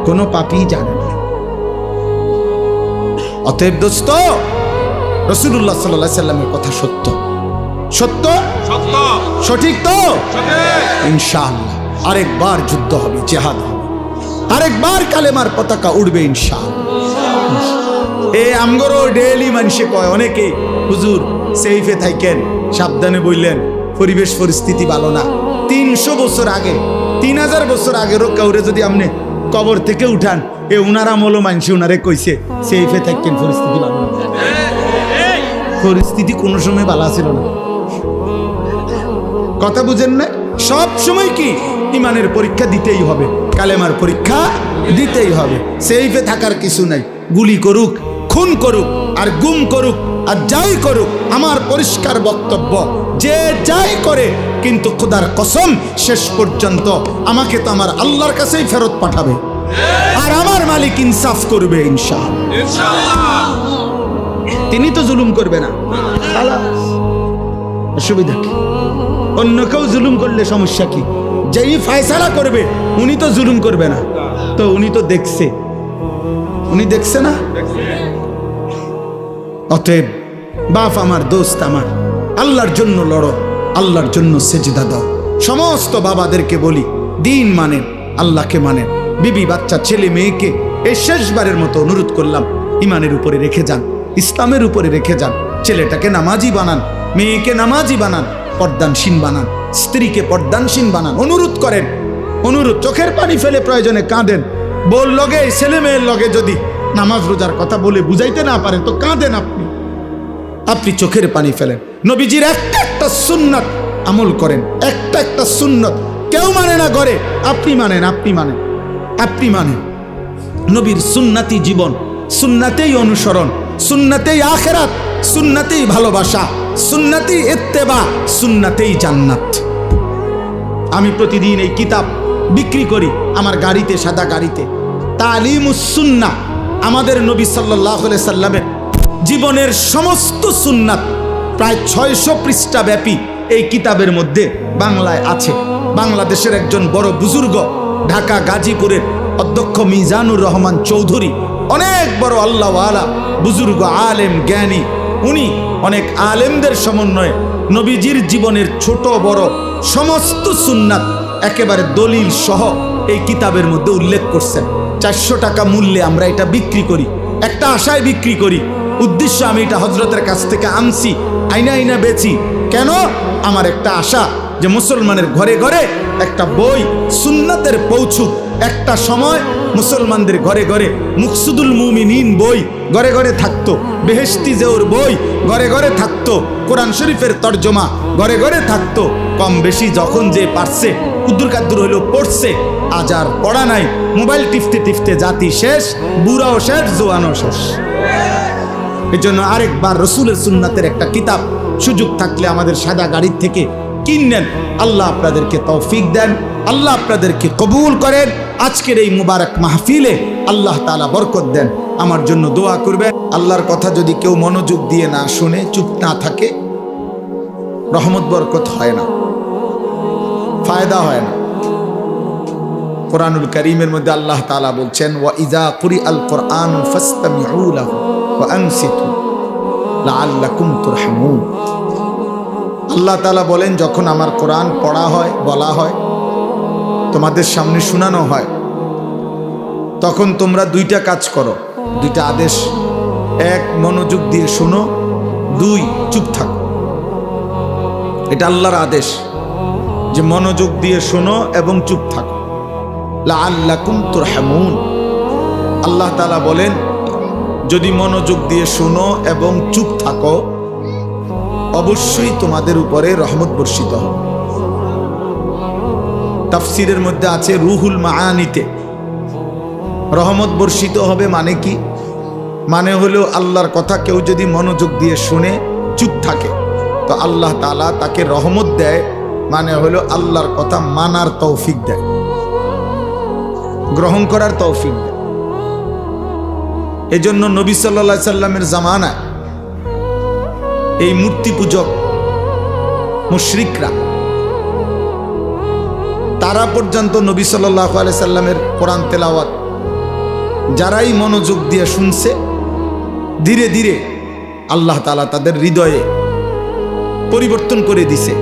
কোন পাপী জানে না। অতএব দোস্ত, রাসূলুল্লাহ সাল্লাল্লাহু আলাইহি সাল্লামের কথা সত্য, সত্য সত্য, সঠিক তো ইনশাআল্লাহ। আরেকবার যুদ্ধ হবে, জিহাদ হবে, আরেকবার কালেমার পতাকা উড়বে ইনশাআল্লাহ। এই আমগরো ডেইলি মানুষে কয় অনেকে, হুজুর সেফে থাকেন, সাবধানে বললেন, পরিবেশ পরিস্থিতি ভালো না। 300 বছর আগে, 3000 বছর আগেরও কাউরে যদি আপনি কবর থেকে উঠান, এ উনার আমলও মানুষে উনারে কইছে সেফে থাকেন, পরিস্থিতি ভালো না। পরিস্থিতি কোনো সময় ভালো ছিল না, কথা বুঝেন না? সব সময় কি ইমানের পরীক্ষা দিতেই হবে, কালেমার পরীক্ষা দিতেই হবে। সেফে থাকার কিছু নাই। গুলি করুক, খুন করুক, আর গুম করুক, আর যাই করুক, আমার পরিষ্কার বক্তব্য, যে যাই করে কিন্তু খোদার কসম শেষ পর্যন্ত আমাকে তো আমার আল্লাহর কাছেই ফেরত পাঠাবে, আর আমার মালিক ইনসাফ করবে ইনশাআল্লাহ। তিনি তো জুলুম করবে না, অসুবিধা কি? অন্য কেউ জুলুম করলে সমস্যা কি? যেই ফয়সালা করবে উনি তো জুলুম করবে না, তো উনি তো দেখছে, উনি দেখছে না। অতএব বাপ আমার, দোস্ত আমার, আল্লাহর জন্য লড়ো, আল্লাহর জন্য সেজদা দাও। সমস্ত বাবাদেরকে বলি, দিন মানেন, আল্লাহকে মানেন, বিবি বাচ্চা ছেলে মেয়েকে এই শেষবারের মতো অনুরোধ করলাম, ইমানের উপরে রেখে যান, ইসলামের উপরে রেখে যান। ছেলেটাকে নামাজি বানান, মেয়েকে নামাজি বানান, পর্দানশীন বানান, স্ত্রীকে পর্দানশীন বানান। অনুরোধ করেন, অনুরোধ, চোখের পানি ফেলে প্রয়োজনে কাঁদেন। বল লগে, ছেলে মেয়ের লগে যদি নামাজ রোজার কথা বলে বুঝাইতে না পারেন তো কাঁদেন আপনি, আপনি চোখের পানি ফেলেন। নবীজির একটা একটা সুন্নাত আমল করেন, একটা একটা সুন্নত কেউ মানে না ঘরে, আপনি মানেন, আপনি মানেন, আপনি মানেন। নবীর সুন্নাতি জীবন, সুন্নাতেই অনুসরণ, সুন্নাতেই আখিরাত, সুন্নাতেই ভালোবাসা, সুন্নাতেই ইত্তেবা, সুন্নাতেই জান্নাত। আমি প্রতিদিন এই কিতাব বিক্রি করি আমার গাড়িতে, সাদা গাড়িতে। তালিমুস সুন্নাহ, আমাদের নবী সাল্লাল্লাহু আলাইহি সাল্লামের জীবনের সমস্ত সুন্নাত প্রায় 600 পৃষ্ঠা ব্যাপী এই কিতাবের মধ্যে বাংলায় আছে। বাংলাদেশের একজন বড় বুজুর্গ, ঢাকা গাজীপুরের অধ্যক্ষ মিজানুর রহমান চৌধুরী, অনেক বড় আল্লাহওয়ালা বুজুর্গ, আলেম, জ্ঞানী। উনি অনেক আলেমদের সমন্বয়ে নবীজির জীবনের ছোট বড় সমস্ত সুন্নাত একেবারে দলিল সহ এই কিতাবের মধ্যে উল্লেখ করছেন। 400 টাকা মূল্যে আমরা এটা বিক্রি করি, একটা আশায় বিক্রি করি। উদ্দেশ্য, আমি এটা হযরতের কাছ থেকে আনছি, আইনা আইনা বেচি। কেন? আমার একটা আশা যে মুসলমানের ঘরে ঘরে একটা বই সুন্নাতের পৌঁছুক। একটা সময় মুসলমানদের ঘরে ঘরে মুকসুদুল মুমিনিন বই ঘরে ঘরে থাকতো, বেহেশতি জেওর বই ঘরে ঘরে থাকতো, কোরআন শরীফের তর্জমা ঘরে ঘরে থাকতো। কম বেশি যখন যে পারছে কুদ্দুর কাদ্দুর হইলো পড়ছে, আজ আর পড়া নাই। মোবাইল টিপতে টিপতে জাতি শেষ, বুড়াও শেষ, জোয়ানও শেষ। এই জন্য আরেকবার রসুলের সুন্নাতের একটা কিতাব সুযোগ থাকলে আমাদের সাদা গাড়ির থেকে কিনেন। আল্লাহ আপনাদেরকে তৌফিক দেন, আল্লাহ আপনাদেরকে কবুল করেন। আজকের এই মুবারক মাহফিলে আল্লাহ তাআলা বরকত দেন। আমার জন্য দোয়া করবেন। আল্লাহর কথা যদি কেউ মনোযোগ দিয়ে না শুনে, চুপ না থাকে, রহমত বরকত হয় না, ফায়দা হয় না। কোরআনুল কারীমের মধ্যে আল্লাহ তাআলা বলছেন, ওয়া ইযা কুরিআল কুরআনু ফাসতামিউ লাহু ওয়া আনসিতু লাআল্লাকুম তুরহামুন। আল্লাহ তাআলা বলেন, যখন আমার কোরআন পড়া হয়, বলা হয়, তোমাদের সামনে শোনানো হয়, তখন তোমরা দুইটা কাজ করো, দুইটা আদেশ। এক, মনোযোগ দিয়ে শোনো। দুই, চুপ থাকো। এটা আল্লাহর আদেশ যে মনোযোগ দিয়ে শোনো এবং চুপ থাকো। লাআল্লাকুম তুরহামুন। আল্লাহ তাআলা বলেন, যদি মনোযোগ দিয়ে শোনো এবং চুপ থাকো, অবশ্যই তোমাদের উপরে রহমত বর্ষিত হবে। তাফসীরের মধ্যে আছে রুহুল মাআনিতে, রহমত বর্ষিত হবে মানে কি? মানে হলো আল্লাহর কথা কেউ যদি মনোযোগ দিয়ে শুনে, চুপ থাকে, তো আল্লাহ তাআলা তাকে রহমত দেয়। মানে হলো আল্লাহর কথা মানার তৌফিক দেয়, গ্রহণ করার তৌফিক দেয়। এজন্য নবী সাল্লাল্লাহু আলাইহি সাল্লামের জামানায় এই মূর্তি পূজক মুশরিকরা, তারা পর্যন্ত নবী সাল্লাল্লাহু আলাইহি সাল্লামের কোরআন তেলাওয়াত যারাই মনোযোগ দিয়ে শুনছে, ধীরে ধীরে আল্লাহ তাআলা তাদের হৃদয়ে পরিবর্তন করে দিছে,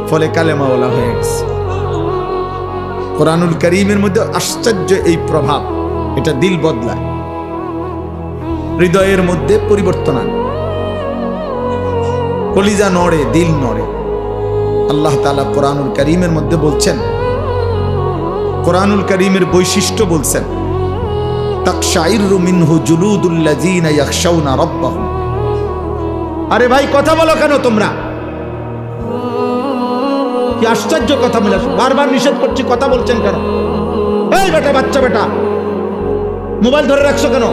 ফলে কালেমাওয়ালা হয়ে গেছে। কোরআনুল কারীমের মধ্যে আশ্চর্য এই প্রভাব, এটা দিল বদলায়, হৃদয়ের মধ্যে পরিবর্তন আনে, কলিজা নড়ে, দিল নড়ে। আল্লাহ তাআলা কোরআনুল কারীমের মধ্যে বলছেন, কোরআনুল কারীমের বৈশিষ্ট্য বলছেন, তাকশাইরু মিনহু জুলুদুল্লাযীনা ইয়াখশাউনা রাব্বাহুম। আরে ভাই, কথা বলো কেন তোমরা? কি আশ্চর্য কথা বলে, বারবার নিষেধ করছি, কথা বলছেন কেন? এই বেটা, বাচ্চা বেটা, মোবাইল ধরে রাখছো কেন?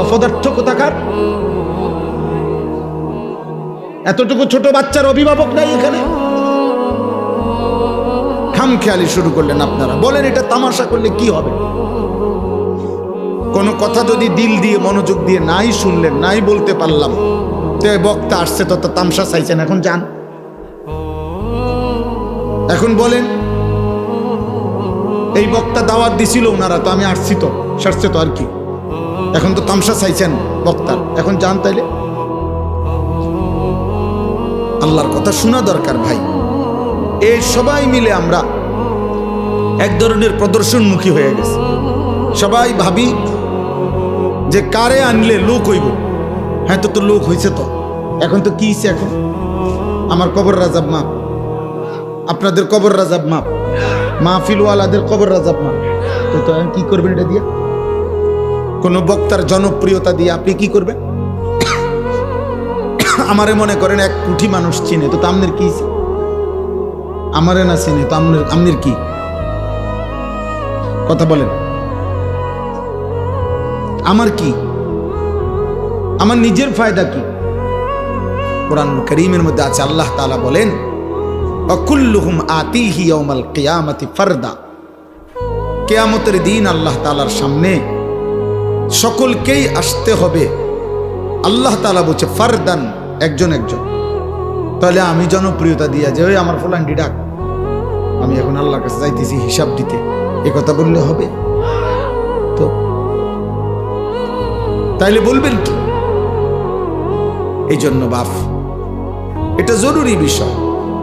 অপদার্থ কোথাকার। এতটুকু ছোট বাচ্চার অভিভাবক নাই এখানে? খামখেয়ালি শুরু করলেন আপনারা। বলেন, এটা তামাশা করলে কি হবে? কোন কথা যদি দিল দিয়ে মনোযোগ দিয়ে নাই শুনলেন, নাই বলতে পারলাম, তো বক্তা আসছে তো তামসা চাইছেন, এখন যান। এখন বলেন, এই বক্তা দাওয়াত দিছিল ওনারা, তো আমি আসছি, তো সারছে তো আর কি। এখন তো তামসা চাইছেন বক্তার, এখন যান তাইলে। আল্লাহর কথা শোনা দরকার ভাই। এই সবাই মিলে আমরা এক ধরনের প্রদর্শনমুখী হয়ে গেছে। সবাই ভাবি যে কারে আনলে লোক হইব। হ্যাঁ, তো লোক হয়েছে। তো এখন তো কি হইছে? এখন আমার কবর রাজাব মাপ, আপনাদের কবর রাজাব মাপ, মাহফিলওয়ালাদের কবর রাজাব মাপ। তো এখন কি করবেন এটা দিয়ে? কোন বক্তার জনপ্রিয়তা দিয়ে আপনি কি করবেন? আমারে মনে করেন 1 কোটি মানুষ চিনে, তো আপনার কি? আমারে না চিনে তো আপনার কি? কথা বলেন। আমার কি? আমার নিজের ফায়দা কি? কোরআন কারীমের মধ্যে আছে, আল্লাহ তাআলা বলেন ওয়াকুল্লুহুম আতিহি ইয়াউমাল কিয়ামাতি ফারদা। কিয়ামতের দিন আল্লাহ তাআলার সামনে সকলকেই আসতে হবে। আল্লাহ তাআলা বলছে ফারদান, একজন একজন। তাহলে আমি জনপ্রিয়তা দিয়া যে ওই আমার ফলান্ডি ডাক, আমি এখন আল্লাহর কাছে যাইতেছি হিসাব দিতে, এ কথা বললে হবে? তো তাইলে বলবেন কি? এই জন্য বাপ, এটা জরুরি বিষয়।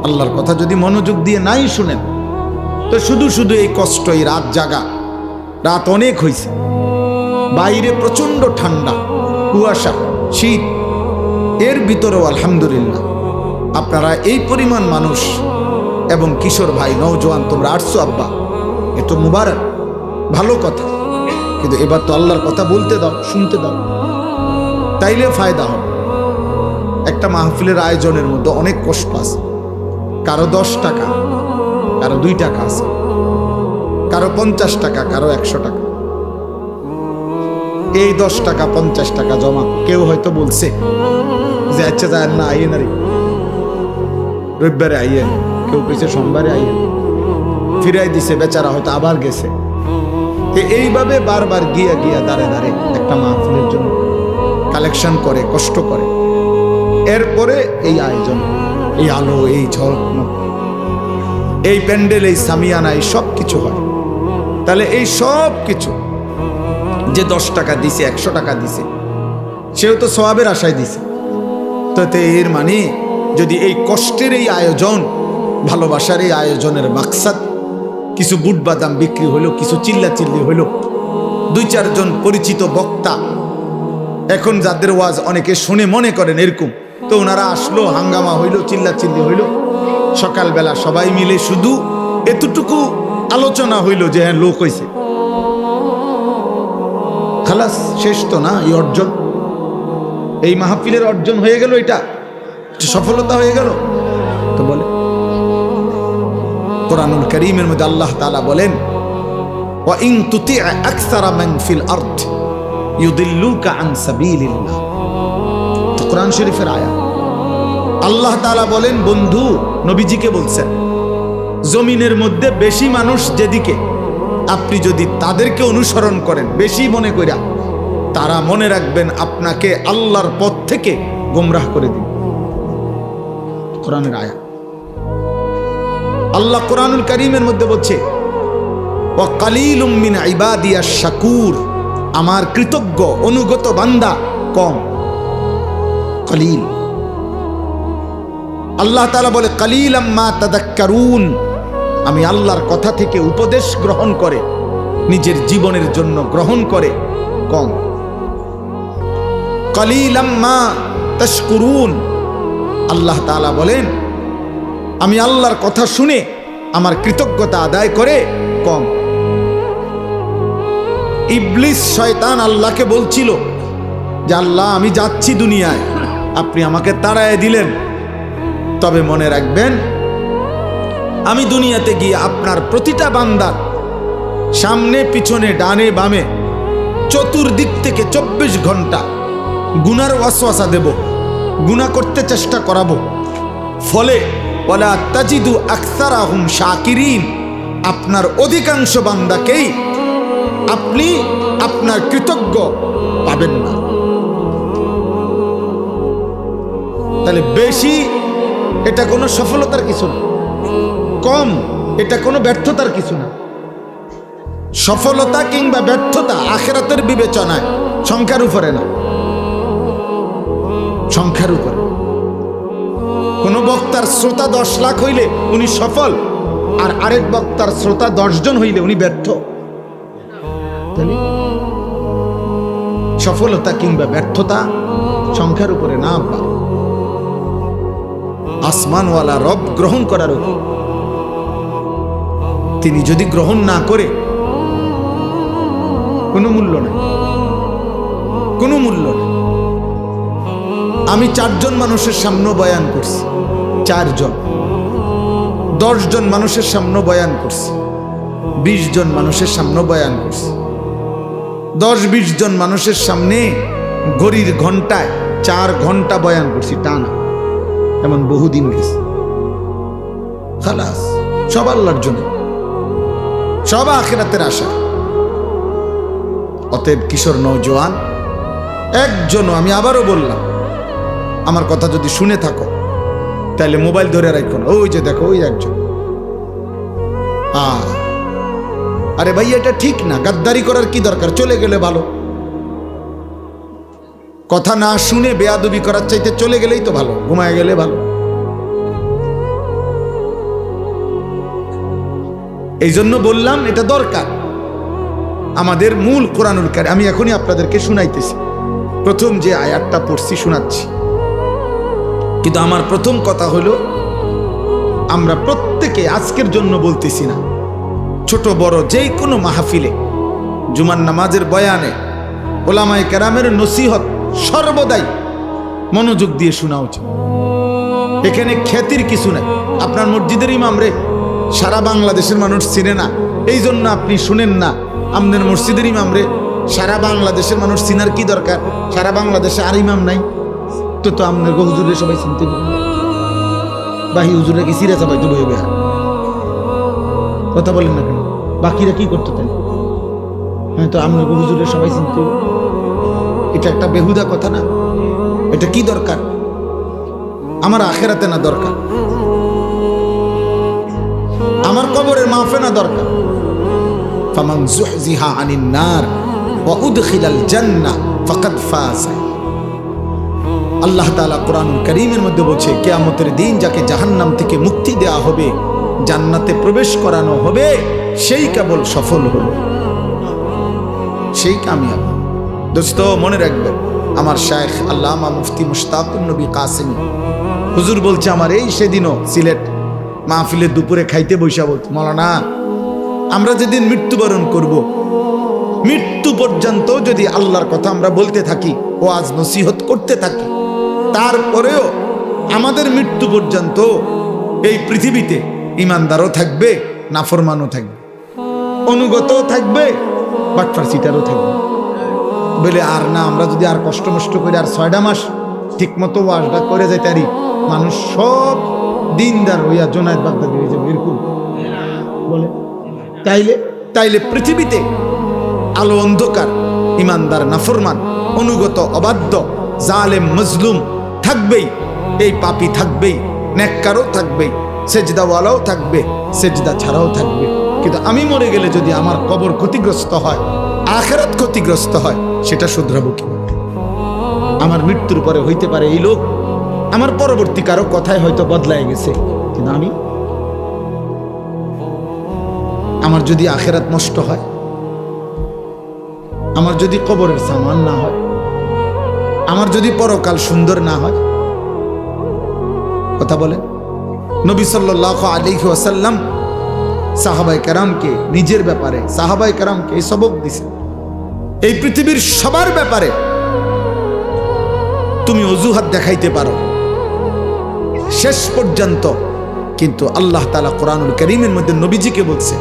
আল্লাহর কথা যদি মনোযোগ দিয়ে নাই শুনেন, তো শুধু শুধু এই কষ্ট, এই রাত জাগা। রাত অনেক হয়েছে, বাইরে প্রচন্ড ঠান্ডা, কুয়াশা, শীত, এর ভিতরেও আলহামদুলিল্লাহ আপনারা এই পরিমাণ মানুষ এবং কিশোর ভাই, নওজোয়ান, তোমরা আসছো আব্বা, এ তো মুবারক, ভালো কথা। কিন্তু এবার তো আল্লাহর কথা বলতে দাও, শুনতে দাও, তাইলে ফায়দা হবে। একটা মাহফিলের আয়োজনের মধ্যে অনেক কষ্ট আছে। কারো 10 টাকা, কারো 2 টাকা আছে, কারো 50 টাকা, কারো 100 টাকা। এই 10 টাকা 50 টাকা জমা কেউ হয়তো বলছে যে আচ্ছা যায় না, আইয়েন, আরে রবিবারে আইয়েন, কেউ কইছে সোমবারে আইয়েন, ফিরাই দিছে, বেচারা হয়তো আবার গেছে। এইভাবে বারবার গিয়া গিয়া দাঁড়ে দাঁড়ে একটা মাহফিলের জন্য কালেকশন করে, কষ্ট করে। এরপরে এই আয়োজন, এই আলো, এই ঝলমল, এই প্যান্ডেল, এই সামিয়ানা, এই সব কিছু হয়। তাহলে এই সব কিছু যে 10 টাকা দিছে, 100 টাকা দিছে, সেও তো সওয়াবের আশায় দিছে। তো এর মানে যদি এই কষ্টের এই আয়োজন, ভালোবাসার এই আয়োজনের মাকসাদ কিছু বুট বাদাম বিক্রি হইল, কিছু চিল্লাচিল্লি হইল, 2-4 জন পরিচিত বক্তা এখন যাদের ওয়াজ অনেকে শুনে মনে করেন এরকম, তো ওনারা আসলো, হাঙ্গামা হইল, চিল্লাচিল্লি হইল, সকালবেলা সবাই মিলে শুধু এতটুকু আলোচনা হইল যে হ্যাঁ লোক হয়েছে, খালাস, শেষ তো না? এই অর্জন, এই মাহফিলের অর্জন হয়ে গেল, এটা সফলতা হয়ে গেল। তো বলে কোরআনুল কারীমের মধ্যে আল্লাহ তাআলা বলেন ওয়া ইন তুতি' আকসারা মান ফিল আরদ ইউদিল্লুকা আন সাবিলিল্লাহ। তো কোরআন শরীফের আয়াত। আল্লাহ তাআলা বলেন, বন্ধু নবীজিকে বলছেন, জমিনের মধ্যে বেশি মানুষ যেদিকে, আপনি যদি তাদেরকে অনুসরণ করেন বেশি মনে কইরা, তারা মনে রাখবেন আপনাকে আল্লাহর পথ থেকে গোমরাহ করে দিন। কোরআনের আয়াত। আল্লাহ কোরআনুল কারীমের মধ্যে বলছে ওয়া কালিলুম মিন ইবাদিয়াশ শাকুর, আমার কৃতজ্ঞ অনুগত বান্দা কম, কালিল। আল্লাহ তাআলা বলে কালিলাম মা তাযাক্কারুন, আমি আল্লাহর কথা থেকে উপদেশ গ্রহণ করে নিজের জীবনের জন্য গ্রহণ করে কম। কালিলাম মা তাশকুরুন, আল্লাহ তাআলা বলেন আমি আল্লাহর কথা শুনে আমার কৃতজ্ঞতা আদায় করে কম। ইবলিস শয়তান আল্লাহকে বলছিল যে আল্লাহ আমি যাচ্ছি দুনিয়ায়, আপনি আমাকে তাড়ায় দিলেন, তবে মনে রাখবেন আমি দুনিয়াতে গিয়ে আপনার প্রতিটা বান্দার সামনে পিছনে ডানে বামে চতুর্দিক থেকে 24 ঘন্টা গুনার ওয়াসওয়াসা দেব, গুনাহ করতে চেষ্টা করাবো। ফলে ওয়ালা তাজিদু আকসারাহুম শাকিরিন, আপনার অধিকাংশ বান্দাকেই আপনি আপনার কৃতজ্ঞ পাবেন না। তাহলে বেশি এটা কোনো সফলতার কিছু না, কম এটা কোনো ব্যর্থতার কিছু না। সফলতা কিংবা ব্যর্থতা আখিরাতের বিবেচনায় সংখ্যার উপরে না, সংখ্যার উপরে। কোনো বক্তার শ্রোতা 10 লাখ হইলে উনি সফল, আর আরেক বক্তার শ্রোতা 10 জন হইলে উনি ব্যর্থ। তাহলে সফলতা কিংবা ব্যর্থতা সংখ্যার উপরে না, আসমানওয়ালা রব গ্রহণ করার উপর। তিনি যদি গ্রহণ না করে কোনো মূল্য নেই, কোনো মূল্য নেই। আমি 4 জন মানুষের সামনে বয়ান করছি, 4 জন, 10 জন মানুষের সামনে বয়ান করছি, 20 জন মানুষের সামনে বয়ান করছি, 10-20 জন মানুষের সামনে ঘড়ির ঘন্টায় 4 ঘন্টা বয়ান করছি টানা, এমন বহুদিন গেছে। খালাস, সব আল্লাহর জন্য, সব আখিরাতের আশা। অতএব কিশোর নওজোয়ান একজনও, আমি আবারও বললাম, আমার কথা যদি শুনে থাকো তাহলে মোবাইল ধরে রাখো না, ওই যে দেখো ওই একজন। আরে ভাই এটা ঠিক না, গাদ্দারি করার কি দরকার, চলে গেলে ভালো। কথা না শুনে বেয়াদবি করার চাইতে চলে গেলেই তো ভালো, ঘুমায় গেলে ভালো। এই জন্য বললাম এটা দরকার আমাদের মূল কোরআনুল কারীম। আমি এখনই আপনাদেরকে শুনাইতেছি, প্রথম যে আয়াতটা পড়ছি শোনাচ্ছি। কিন্তু আমার প্রথম কথা হলো, আমরা প্রত্যেকে আজকের জন্য বলতেছি না, ছোট বড় যেই কোনো মাহফিলে, জুমার নামাজের বয়ানে, ওলামায়ে কেরামের নসিহত সর্বদাই মনোযোগ দিয়ে শোনা উচিত। এখানে খ্যাতির কিছু নাই। আপনার মসজিদের ইমাম রে সারা বাংলাদেশের মানুষ চিনে না, এই জন্য আপনি শুনেন না। আমাদের মসজিদের ইমাম রে সারা বাংলাদেশের মানুষ চিনার কি দরকার? সারা বাংলাদেশে আর ইমাম নাই তো আমাদের হুজুরে সবাই চিনতে বাহি হুজুরে কি সিরা সবাই তো বইবে। কথা বলেন না কেন? বাকিরা কি করতে তাই? হ্যাঁ, তো আমরা হুজুরে সবাই চিনতে, এটা একটা বেহুদা কথা না? এটা কি দরকার? আমার আখেরাতে না দরকার, আমার কবরের মাফে না দরকার। ফামান যুহজিহা আনিন নার ওয়া উদখিলাল জান্নাহ ফাকাদ ফাজ। আল্লাহ তাআলা কোরআনুল কারীমের মধ্যে বলছে, কিয়ামতের দিন যাকে জাহান্নাম থেকে মুক্তি দেয়া হবে, জান্নাতে প্রবেশ করানো হবে, সেই কেবল সফল হলো, সেই কামিয়াব। দোস্ত মনে রাখবেন, আমার শায়েখ আল্লামা মুফতি মুশতাকুর নবী কাসেমী হুজুর বলছে, আমার এই সেদিনও সিলেট মাহফিলে দুপুরে খাইতে বৈশা বলছে, মাওলানা আমরা যেদিন মৃত্যুবরণ করব, মৃত্যু পর্যন্ত যদি আল্লাহর কথা আমরা বলতে থাকি, ওয়াজ নসিহত করতে থাকি, তারপরেও আমাদের মৃত্যু পর্যন্ত এই পৃথিবীতে ইমানদারও থাকবে, নাফরমানও থাকবে, অনুগতও থাকবে, বাটফারচিটারও থাকবে। বলে আর না, আমরা যদি আর কষ্ট মষ্ট করে আর 6টা মাস ঠিক মতো ওয়াজটা করে যাইতে পারি, মানুষ সব দিনদার হইয়া জোনায়েদ বাগদাদি হয়ে যাবে, এরকম বলে। তাইলে পৃথিবীতে আলো অন্ধকার, ইমানদার নাফরমান, অনুগত অবাধ্য, জালেম মজলুম থাকবেই, এই পাপী থাকবেই, নেককারও থাকবেই, সেজদাওয়ালাও থাকবে, সেজদা ছাড়াও থাকবে। কিন্তু আমি মরে গেলে যদি আমার কবর ক্ষতিগ্রস্ত হয়, আখিরাত ক্ষতিগ্রস্ত হয়, সেটা শুধরাবো কি? আমার মৃত্যুর পরে হইতে পারে এই লোক আমার পরবর্তী কারো কথায় হয়তো বদলায় গেছে, কিন্তু আমার যদি আখিরাত নষ্ট হয়, আমার যদি কবরের সামান না হয়, আমার যদি পরকাল সুন্দর না হয়, কথা বলেন। নবী সাল্লাল্লাহু আলাইহি ওয়াসাল্লাম সাহাবায়ে কেরামকে নিজের ব্যাপারে, সাহাবায়ে কেরামকে এই সবক দিয়েছেন, এই পৃথিবীর সবার ব্যাপারে তুমি অজুহাত দেখাইতে পারো শেষ পর্যন্ত, কিন্তু আল্লাহ তাআলা কোরআনুল কারীমের মধ্যে নবীজিকে বলছে,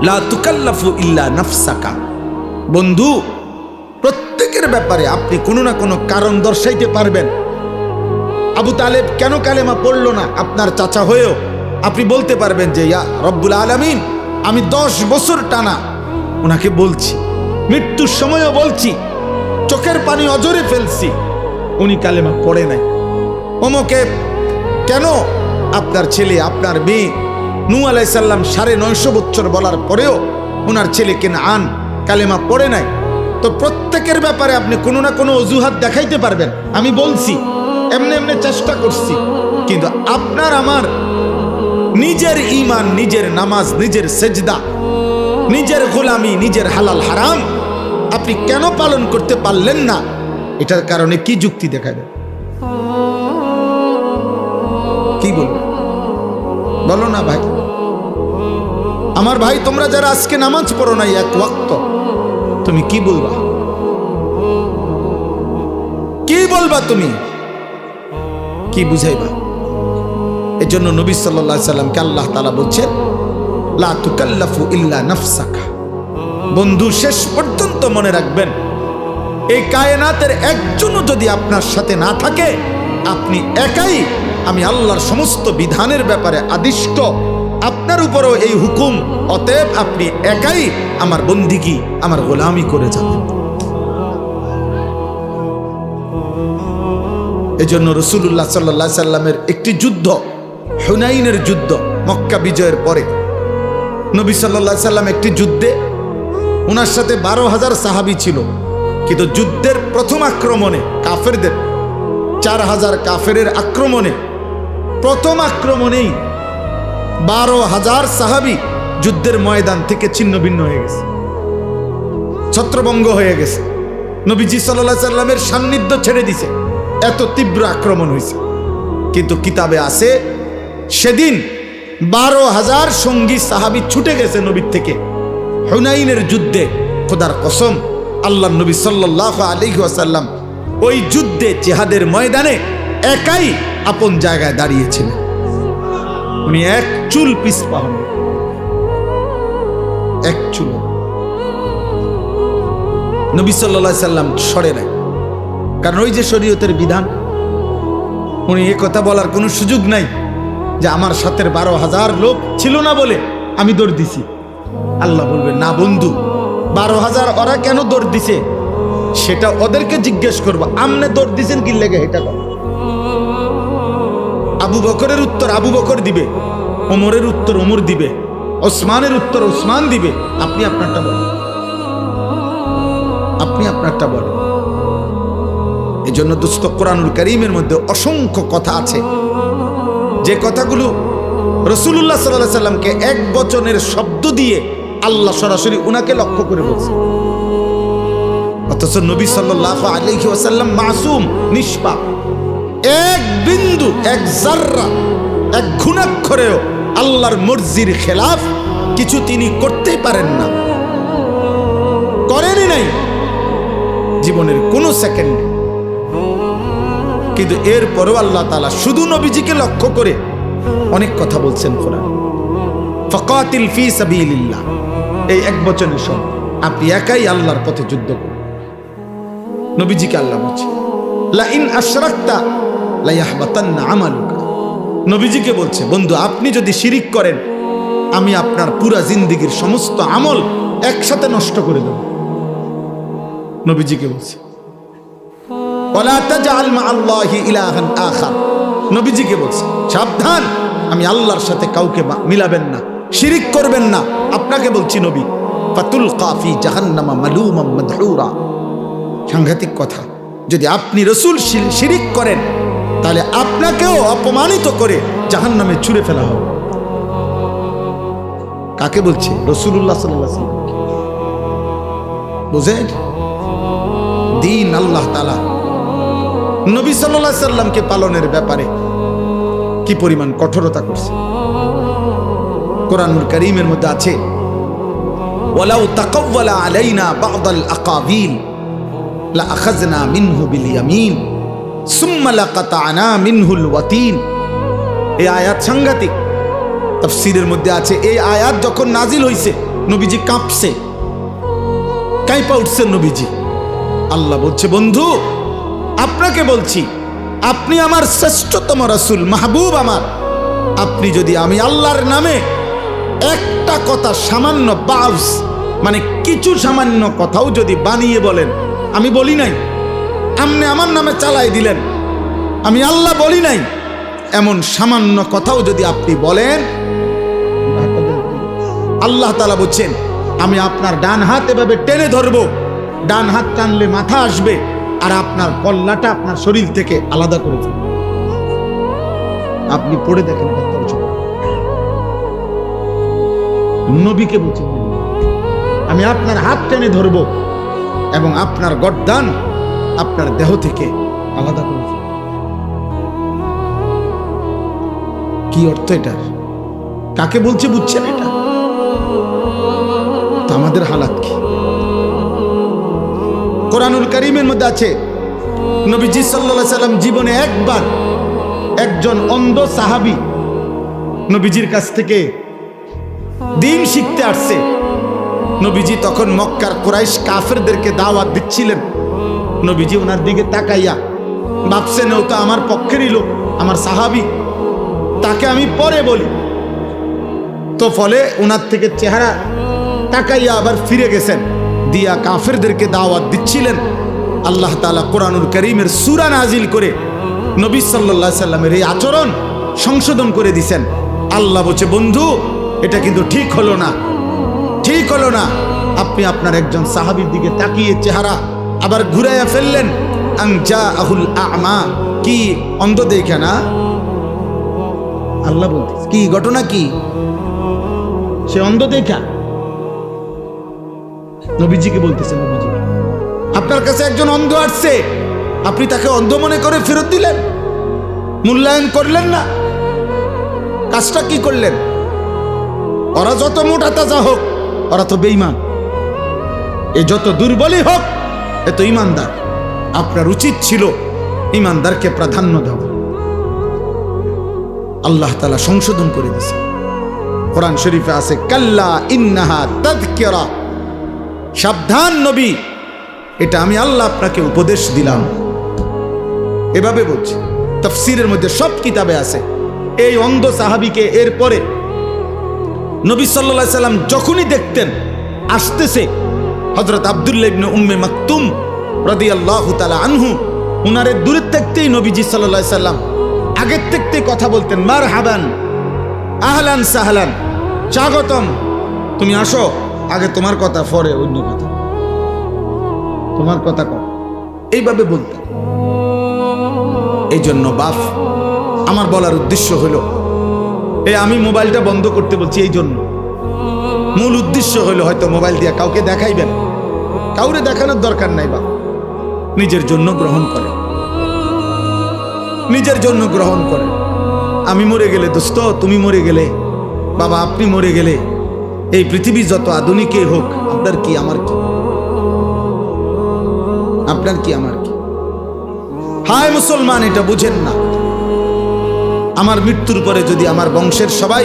লা তুকাল্লাফু ইল্লা নাফসাকা। বন্ধু, প্রত্যেকের ব্যাপারে আপনি কোনো না কোনো কারণ দর্শাইতে পারবেন। আবু তালেব কেন কালেমা পড়ল না? আপনার চাচা হয়েও আপনি বলতে পারবেন যে, ইয়া রব্বুল আলামিন, আমি 10 বছর টানা ওনাকে বলছি, মৃত্যুর সময়ও বলছি, চোখের পানি অজরে ফেলছি, উনি কালেমা পড়ে নাই। অমুকে কেন আপনার ছেলে, আপনার মেয়ে নূহ আলাইহিস সালাম 950 বছর বলার পরেও ওনার ছেলে কেনআন কালেমা পড়ে নাই। তো প্রত্যেকের ব্যাপারে আপনি কোনো না কোনো অজুহাত দেখাইতে পারবেন। আমি বলছি, এমনি চেষ্টা করছি, কিন্তু আপনার আমার নিজের ঈমান, নিজের নামাজ, নিজের সেজদা, নিজের গোলামি, নিজের হালাল হারাম আপনি কেন পালন করতে পারলেন না? এটার কারণে কি যুক্তি দেখাবেন? কি বলবো বলো না ভাই? আমার ভাই, তোমরা যারা আজকে নামাজ পড়ো নাই এক ওয়াক্ত, তুমি কি বলবা? কি বলবা? তুমি কি বুঝাইবা? এই জন্য নবী সাল্লাল্লাহু আলাইহি সাল্লামকে আল্লাহ তাআলা বলছেন, লা তুকাল্লাফু ইল্লা নাফসাকা। বন্ধু, শেষ পর্যন্ত মনে রাখবেন, এই কায়নাতের একজনও যদি আপনার সাথে না থাকে, আপনি একাই আমি আল্লাহর সমস্ত বিধানের ব্যাপারে আদিষ্ট, আপনার উপরও এই হুকুম, অতএব আপনি একাই আমার বন্দিগি, আমার গোলামি করে যাবেন। এজন্য রাসূলুল্লাহ সাল্লাল্লাহু আলাইহি সাল্লামের একটি যুদ্ধ, হুনাইনের যুদ্ধ, মক্কা বিজয়ের পরে নবী সাল্লাল্লাহু আলাইহি সাল্লাম একটি যুদ্ধে, ওনার সাথে 12,000 সাহাবী ছিল, কিন্তু যুদ্ধের প্রথম আক্রমণে কাফেরদের 4,000 কাফেরের আক্রমণে, প্রথম আক্রমণেই 12,000 সাহাবী যুদ্ধের ময়দান থেকে ছিন্ন ভিন্ন হয়ে গেছে, ছত্রভঙ্গ হয়ে গেছে। নবীজি সাল্লাল্লাহু আলাইহি সাল্লামের সান্নিধ্য ছেড়ে দিছে, এত তীব্র আক্রমণ হয়েছে। কিন্তু কিতাবে আছে সেদিন 12,000 সঙ্গী সাহাবী ছুটে গেছে নবীর থেকে হুনাইনের যুদ্ধে। খোদার কসম, আল্লাহর নবী সাল্লাল্লাহু আলাইহি ওয়াসাল্লাম ওই যুদ্ধে, জিহাদের ময়দানে একাই আপন জায়গায় দাঁড়িয়েছিলেন। উনি এক চুল পিছপা হন, এক চুল। নবী সাল্লাল্লাহু আলাইহি সাল্লাম সরে নাই, কারণ ওই যে শরীয়তের বিধান, উনি এ কথা বলার কোনো সুযোগ নাই যে আমার সাথে 12,000 লোক ছিল না বলে আমি দৌড় দিছি। আল্লাহ বলবেন, না বন্ধু, 12,000 ওরা কেন দৌড় দিছে সেটা ওদেরকে জিজ্ঞেস করবো, আমনে দৌড় দিছেন কি লেগে, এটা কর। আবু বকরের উত্তর আবু বকর দিবে, ওমরের উত্তর ওমর দিবে, ওসমানের উত্তর ওসমান দিবে। আপনি আপনারটা বলেন, আপনি আপনারটা বলেন। এই জন্য দোস্ত, কোরআনুল কারীমের মধ্যে অসংখ্য কথা আছে, যে কথাগুলো রাসূলুল্লাহ সাল্লাল্লাহু আলাইহি সাল্লামকে এক বচনের শব্দ দিয়ে আল্লাহ সরাসরি উনাকে লক্ষ্য করে বলছে, অথচ নবী সাল্লাল্লাহু আলাইহি ওয়াসাল্লাম মাসুম, নিষ্পাপ। এক বিন্দু, এক জাররা, এক ঘুণাক্ষরেও আল্লাহর মর্জির খেলাফ কিছু তিনি করতেই পারেন না, করেনই নাই জীবনের কোনো সেকেন্ড। কিন্তু এরপরও আল্লাহ তাআলা শুধু নবীজিকে লক্ষ্য করে অনেক কথা বলছেন কোরআন। ফাকাতিল ফি সাবিলিল্লাহ, এই এক বচনের শব্দ, আপনি একাই আল্লাহর পথে যুদ্ধ করুন। নবীজিকে আল্লাহ বলছে, লা ইন আশরাকতা লা ইয়াহবাতান্না আমালুকা। নবীজিকে বলছে, বন্ধু, আপনি যদি শিরিক করেন, আমি আপনার পুরা জিন্দেগীর সমস্ত আমল একসাথে নষ্ট করে দেব। নবীজিকে বলছে, ওয়ালা তাজআল মা আল্লাহি ইলাহান আখার। নবীজিকে বলছে, সাবধান, আমি আল্লাহর সাথে কাউকে মিলাবেন না, শিরিক করবেন না। আপনাকে বলছি নবী, ফাতুলকা ফি জাহান্নামা মালুমান মাদহুরা। সাংঘাতিক কথা, যদি আপনি রাসূল শিরিক করেন, তাহলে আপনাকেও অপমানিত করে জাহান্নামে ছুঁড়ে ফেলা হবে। কাকে বলছে? রাসূলুল্লাহ সাল্লাল্লাহু আলাইহি ওয়াসাল্লাম। বুঝেন, দিন আল্লাহ তাআলা নবী সাল্লাল্লাহু আলাইহি সাল্লামকে পালনের ব্যাপারে কি পরিমাণ কঠোরতা করছে। কোরআনুল কারীমের মধ্যে আছে, ওয়ালাউ তাকাওয়ালা আলাইনা বা'দাল আকাবিল লা আখাযনা মিনহু বিল ইয়ামিন সুম্মা লাকাতা'না মিনহুল ওয়াতিন। এই আয়াত সাংঘাতিক। তাফসীরের মধ্যে আছে, এই আয়াত যখন নাজিল হইছে, নবীজি কাঁপছে, কাঁপা উঠছেন নবীজি। আল্লাহ বলছে, বন্ধু, আপনাকে বলছি, আপনি আমার শ্রেষ্ঠতম রাসূল, মাহবুব আমার। আপনি যদি আমি আল্লাহর নামে একটা কথা, সামান্য বাউস, মানে কিছু সামান্য কথাও যদি বানিয়ে বলেন, আমি বলি নাই, আপনি আমার নামে চালাই দিলেন, আমি আল্লাহ বলি নাই, এমন সামান্য কথাও যদি আপনি বলেন, আল্লাহ তাআলা বলছেন, আমি আপনার ডান হাত এভাবে টেনে ধরবো, ডান হাত টানলে মাথা আসবে, আর আপনার কল্লাটা আপনার শরীর থেকে আলাদা করে দেব। আপনি পড়ে দেখেন এটা তর্জমা। নবীকে বলছেন আমি আপনার হাত টেনে ধরবো এবং আপনার গর্দান আপনার দেহ থেকে আলাদা করে ফেলব। কি অর্থ এটার? কাকে বলছে বুঝছেন? এটা তো আমাদের হালাত কি? কোরআনুল কারীমের মধ্যে আছে নবীজি সাল্লাল্লাহু আলাইহি সাল্লাম জীবনে একবার একজন অন্ধ সাহাবী নবীজির কাছ থেকে দ্বীন শিখতে আসছে। নবীজি তখন মক্কার কুরাইশ কাফেরদেরকে দাওয়াত দিচ্ছিলেন। নবীজি ওনার দিকে তাকাইয়া ভাবছেন ও তো আমার পক্ষেরই লোক, আমার সাহাবী, তাকে আমি পরে বলি। তো ফলে ওনার থেকে চেহারা তাকাইয়া আবার ফিরে গেছেন, দিয়া কাফেরদেরকে দাওয়াত দিচ্ছিলেন। আল্লাহ তাআলা কোরআনুল কারীমের সূরা নাজিল করে নবী সাল্লাল্লাহু আলাইহি সাল্লামের এই আচরণ সংশোধন করে দিয়েছেন। আল্লাহ বলছে, বন্ধু এটা কিন্তু ঠিক হলো না, ঠিক হলো না। আপনি আপনার একজন সাহাবীর দিকে তাকিয়ে চেহারা আবার ঘুরাইয়া ফেললেন। আন জাআহুল আ'মা, কি অন্ধ দেখে না? আল্লাহ বলতেছে কি ঘটনা, কি সে অন্ধ দেখা? নবীজিকে বলতেছে, নবীজি আপনার কাছে একজন অন্ধ আসছে, আপনি তাকে অন্ধ মনে করে ফেরত দিলেন, মূল্যায়ন করলেন না। কাজটা কি করলেন? ওরা যত মোটা তাজা হোক, ওরা তো বেঈমান। এ যত দুর্বলই হোক, এ তো ইমানদার। আপনার উচিত ছিল ইমানদারকে প্রাধান্য দেওয়া। আল্লাহ তাআলা সংশোধন করে দিয়েছে। কোরআন শরীফে আছে কাল্লা ইন্নাহা তাযকিরা, সাবধান নবী, এটা আমি আল্লাহ আপনাকে উপদেশ দিলাম। এভাবে বলছে, তাফসীরের মধ্যে সব কিতাবে আছে। এই অন্ধ সাহাবীকে এরপরে নবী সাল্লাল্লাহু আলাইহি সাল্লাম যখনই দেখতেন আসতেছে, হযরত আব্দুল্লাহ ইবনে উম্মে মাকতুম রাদিয়াল্লাহু তাআলা আনহু উনারে দূরে থাকতেই নবীজি সাল্লাল্লাহু আলাইহি সাল্লাম আগের থেকে কথা বলতেন, মারহাবান, আহলান সাহলান, স্বাগতম, তুমি আসো, আগে তোমার কথা, পরে অন্য কথা, তোমার কথা কর, এইভাবে বলতেন। এই জন্য বাপ, আমার বলার উদ্দেশ্য হলো, আমি মোবাইলটা বন্ধ করতে বলছি এই জন্য। মূল উদ্দেশ্য হলো হয়তো মোবাইল দিয়ে কাউকে দেখাইবেন, কাউরে দেখানোর দরকার নাই। বাপ নিজের জন্য গ্রহণ করে, নিজের জন্য গ্রহণ করে। আমি মরে গেলে দোস্ত, তুমি মরে গেলে, বাবা আপনি মরে গেলে, এই পৃথিবী যত আধুনিকই হোক, আপনার কি আমার কি? আপনার কি আমার কি? হায় মুসলমান, এটা বুঝেন না। আমার মৃত্যুর পরে যদি আমার বংশের সবাই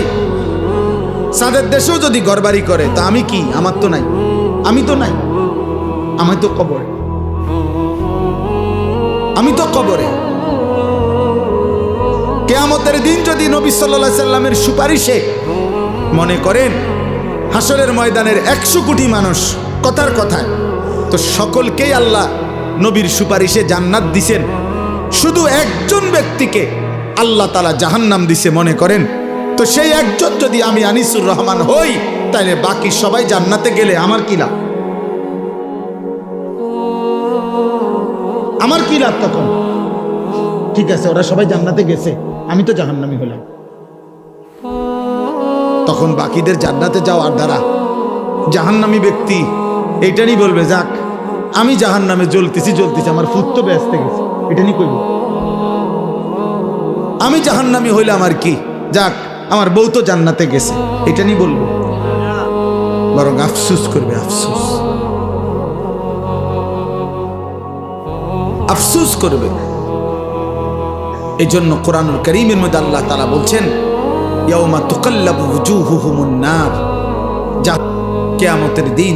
সাদের দেশেও যদি ঘরবাড়ি করে, তা আমি কি? আমার তো নাই, আমি তো নাই, আমি তো কবরে, আমি তো কবরে। কিয়ামতের দিন যদি নবী সাল্লাল্লাহু আলাইহি সাল্লামের সুপারিশে, মনে করেন হাসরের ময়দানের 100 কোটি মানুষ কথার কথায়, তো সকলকেই আল্লাহ নবীর সুপারিশে জান্নাত দিছেন, শুধু একজন ব্যক্তিকে আল্লাহ তাআলা জাহান্নাম দিছে মনে করেন, তো সেই একজন যদি আমি আনিসুর রহমান হই, তাহলে বাকি সবাই জান্নাতে গেলে আমার কি লাভ? আমার কি লাভ তখন? ঠিক আছে, ওরা সবাই জান্নাতে গেছে, আমি তো জাহান্নামী হলাম। তখন বাকিদের জান্নাতে যাওয়ার দ্বারা জাহান্নামী ব্যক্তি এইটারই বলবে, যাক আমি জাহান্নামে জ্বলতেছি, আমার ফুট তো ব্যস্ত গেছে, এটা নিয়ে কইব। আমি জাহান্নামী হইলে আমার কি, যাক আমার বউ তো জান্নাতে গেছে, এটা নিয়ে বলবো। বরং আফসুস করবে, আফসুস, আফসুস করবে। এই জন্য কোরআনুল কারীমের মধ্যে আল্লাহ তাআলা বলছেন, ইয়াউমা তুকাল্লাবু ওয়ুজুহুহুমুন নার, কিয়ামতের দিন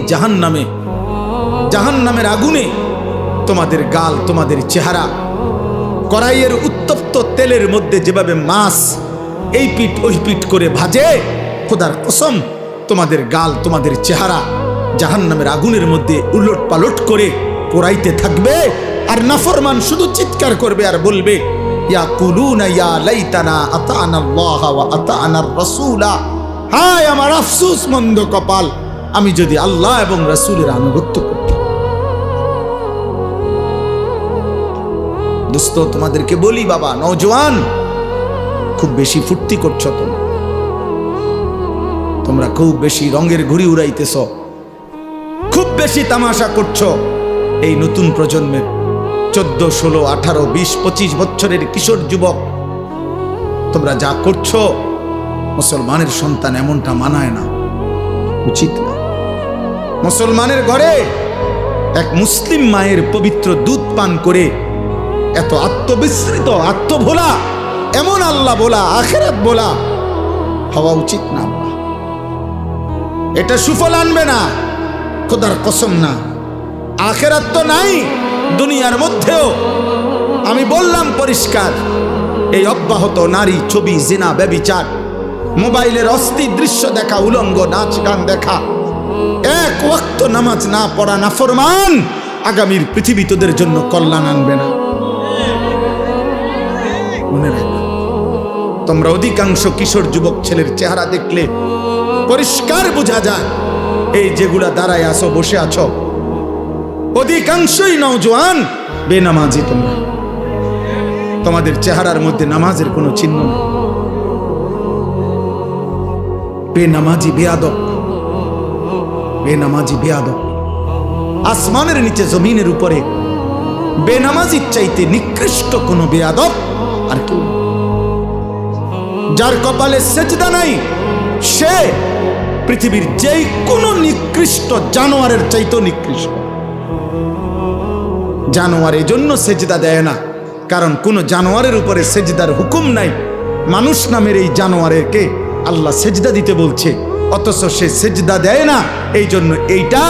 জাহান্নামের আগুনে তোমাদের গাল, তোমাদের চেহারা, কড়াইয়ের উত্তপ্ত তেলের মধ্যে যেভাবে মাছ এই পিঠ ওই পিঠ করে ভাজে, খোদার কসম তোমাদের গাল, তোমাদের চেহারা জাহান্নামের আগুনের মধ্যে উলট পালট করে পোড়াইতে থাকবে। আর নাফরমান শুধু চিৎকার করবে আর বলবে, ইয়াকুলুনা ইয়া লাইতানা আতানা আল্লাহ ওয়া আতানার রাসূলা, হায় আমার আফসোস মন্দ কপাল, আমি যদি আল্লাহ এবং রাসূলের আনুগত্য করতাম। দোস্ত তোমাদেরকে বলি, বাবা নওজোয়ান, খুব বেশি ফুর্তি করছো, তোমরা খুব বেশি রঙের ঘুড়ি উড়াইতেছ, খুব বেশি তামাশা করছো। এই নতুন প্রজন্মের 14, 16, 18, 20, 25 বছরের কিশোর যুবক, তোমরা যা করছো মুসলমানের সন্তান এমনটা মানায় না, উচিত না। মুসলমানের ঘরে এক মুসলিম মায়ের পবিত্র দুধ পান করে এত আত্মবিস্মৃত, আত্মভোলা, এমন আল্লাহ বলা, আখিরাত বলা হওয়া উচিত না। এটা সুফল আনবে না, খোদার কসম না। আখিরাত তো নাই দুনিয়ার মধ্যেও। আমি বললাম পরিষ্কার, এই অব্যাহত নারী ছবি, জিনা, ব্যভিচার, মোবাইলের অস্থির দৃশ্য দেখা, উলঙ্গ নাচ গান দেখা, এক ওয়াক্ত নামাজ না পড়া নাফরমান আগামীর পৃথিবী তোদের জন্য কল্যাণ আনবে না। মনে রাখো, তোমরা অধিকাংশ কিশোর যুবক ছেলের চেহারা দেখলে পরিষ্কার বোঝা যায়, এই যেগুলা দাঁড়ায় আছো, বসে আছো, অধিকাংশই নওজোয়ান বেনামাজি। তোমরা, তোমাদের চেহারার মধ্যে নামাজের কোনো চিহ্ন নেই। বেনামাজি, বেয়াদব, বেনামাজি, বেয়াদব। আসমানের নিচে জমিনের উপরে বেনামাজির চাইতে নিকৃষ্ট কোনো বেয়াদব আর কেউ। যার কপালে সেজদা নাই সে পৃথিবীর যেই কোনো নিকৃষ্ট জানোয়ারের চাইতেও নিকৃষ্ট। জানোয়ার এই জন্য সেজদা দেয় না, কারণ কোন জানোয়ারের উপরে সেজদার হুকুম নাই। মানুষ নামের এই জানোয়ারকে আল্লাহ সেজদা দিতে বলছে, অথচ সে সেজদা দেয় না, এই জন্য এইটা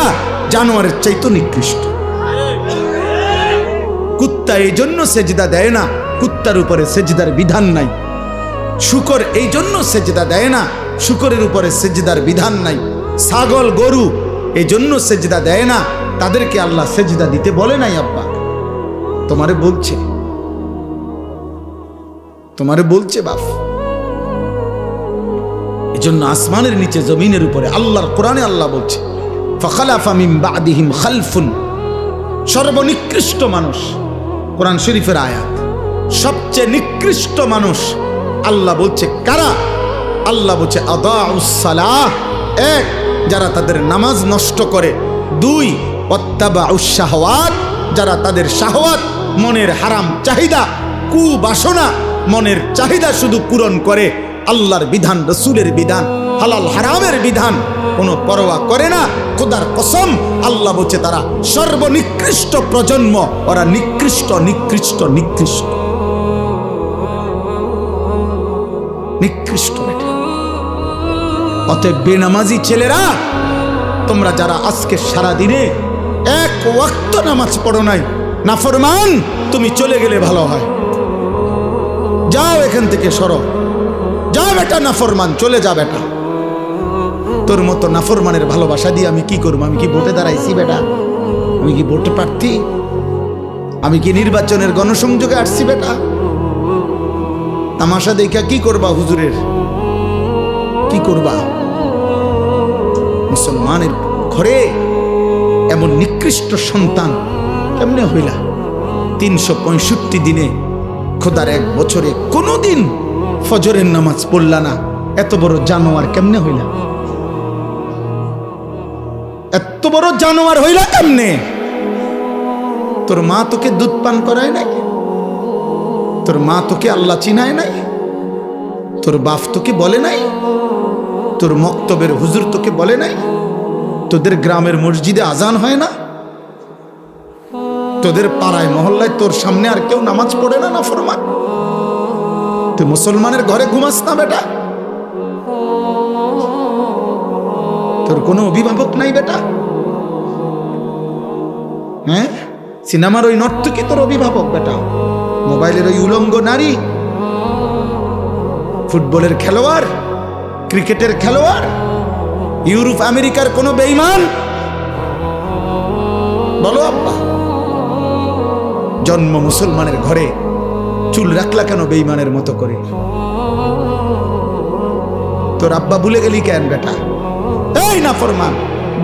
জানোয়ারের চাইতেও নিকৃষ্ট। কুত্তা এই জন্য সেজদা দেয় না, কুত্তার উপরে সেজদার বিধান নাই। শূকর এই জন্য সেজদা দেয় না, শূকরের উপরে সেজদার বিধান নাই। ছাগল, গরু এই জন্য সেজদা দেয় না, তাদেরকে আল্লাহ সেজদা দিতে বলে নাই। আব্বা তোমারে বলছে, তোমারে বলছে বাপ। এজন্য আসমানের নিচে জমিনের উপরে আল্লাহর কোরআনে আল্লাহ বলছে, ফাখালাফা মিন বাদিহিম খালফুন, সর্বনিকৃষ্ট মানুষ। কোরআন শরীফের আয়াত, সবচেয়ে নিকৃষ্ট মানুষ আল্লাহ বলছে কারা? আল্লাহ বলছে আদাউস সালাহ, এক, যারা তাদের নামাজ নষ্ট করে। দুই, ওয়াত্তাবাউস শাহওয়াত, যারা তাদের শাহওয়াত, মনের হারাম চাহিদা, কুবাসনা, মনের চাহিদা শুধু পূরণ করে, আল্লাহর বিধান, রসুলের বিধান, হালাল হারামের বিধান কোনো পরোয়া করে না। খোদার কসম, আল্লাহ বলছে তারা সর্বনিকৃষ্ট প্রজন্ম, ওরা নিকৃষ্ট, নিকৃষ্ট, নিকৃষ্ট, নিকৃষ্ট। অতএব বেনামাজি ছেলেরা, তোমরা যারা আজকে সারা দিনে এক ওয়াক্ত নামাজ পড়ো নাই, নাফরমান, তুমি চলে গেলে ভালো হয়। যাও এখান থেকে, সরো, যা বেটা নাফরমান, চলে যা বেটা। তোর মতো নাফরমানের ভালোবাসা দিয়ে আমি কি করবো? আমি কি ভোটে দাঁড়াইছি বেটা? আমি কি ভোটে প্রার্থী? আমি কি নির্বাচনের গণসংযোগে আসছি বেটা? তামাশা দেখা কি করবা? হুজুরের কি করবা? মুসলমানের ঘরে এমন নিকৃষ্ট সন্তান কেমনে হইলা? 365 দিনে, খোদার এক বছরে কোনোদিন ফজরের নামাজ পড়লা না, এত বড় জানোয়ার কেমনে হইলা? এত বড় জানোয়ার হইলা কেমনে? তোর মা তোকে দুধ পান করায় নাই? তোর মা তোকে আল্লাহ চিনায় নাই? তোর বাপ তোকে বলে নাই? তোর মক্তবের হুজুর তোকে বলে নাই? তোদের গ্রামের মসজিদে আজান হয় না? তোদের পাড়ায় মহল্লায় তোর সামনে আর কেউ নামাজ পড়ে না নাফরমান? তুই মুসলমানের ঘরে ঘুমাস না বেটা? তোর কোনো অভিভাবক নাই বেটা? হ্যাঁ, সিনেমার ওই নর্তকী তোর অভিভাবক বেটা? মোবাইলের ওই উলঙ্গ নারী, ফুটবলের খেলোয়াড়, ক্রিকেটের খেলোয়াড়, ইউরোপ আমেরিকার কোনো বেঈমান? বলো আব্বা। জন্ম মুসলমানের ঘরে, চুল রাখলা কেন বেঈমানের মতো করে? তোর আব্বা ভুলে গেলি কেন বেটা? এই নাফরমান,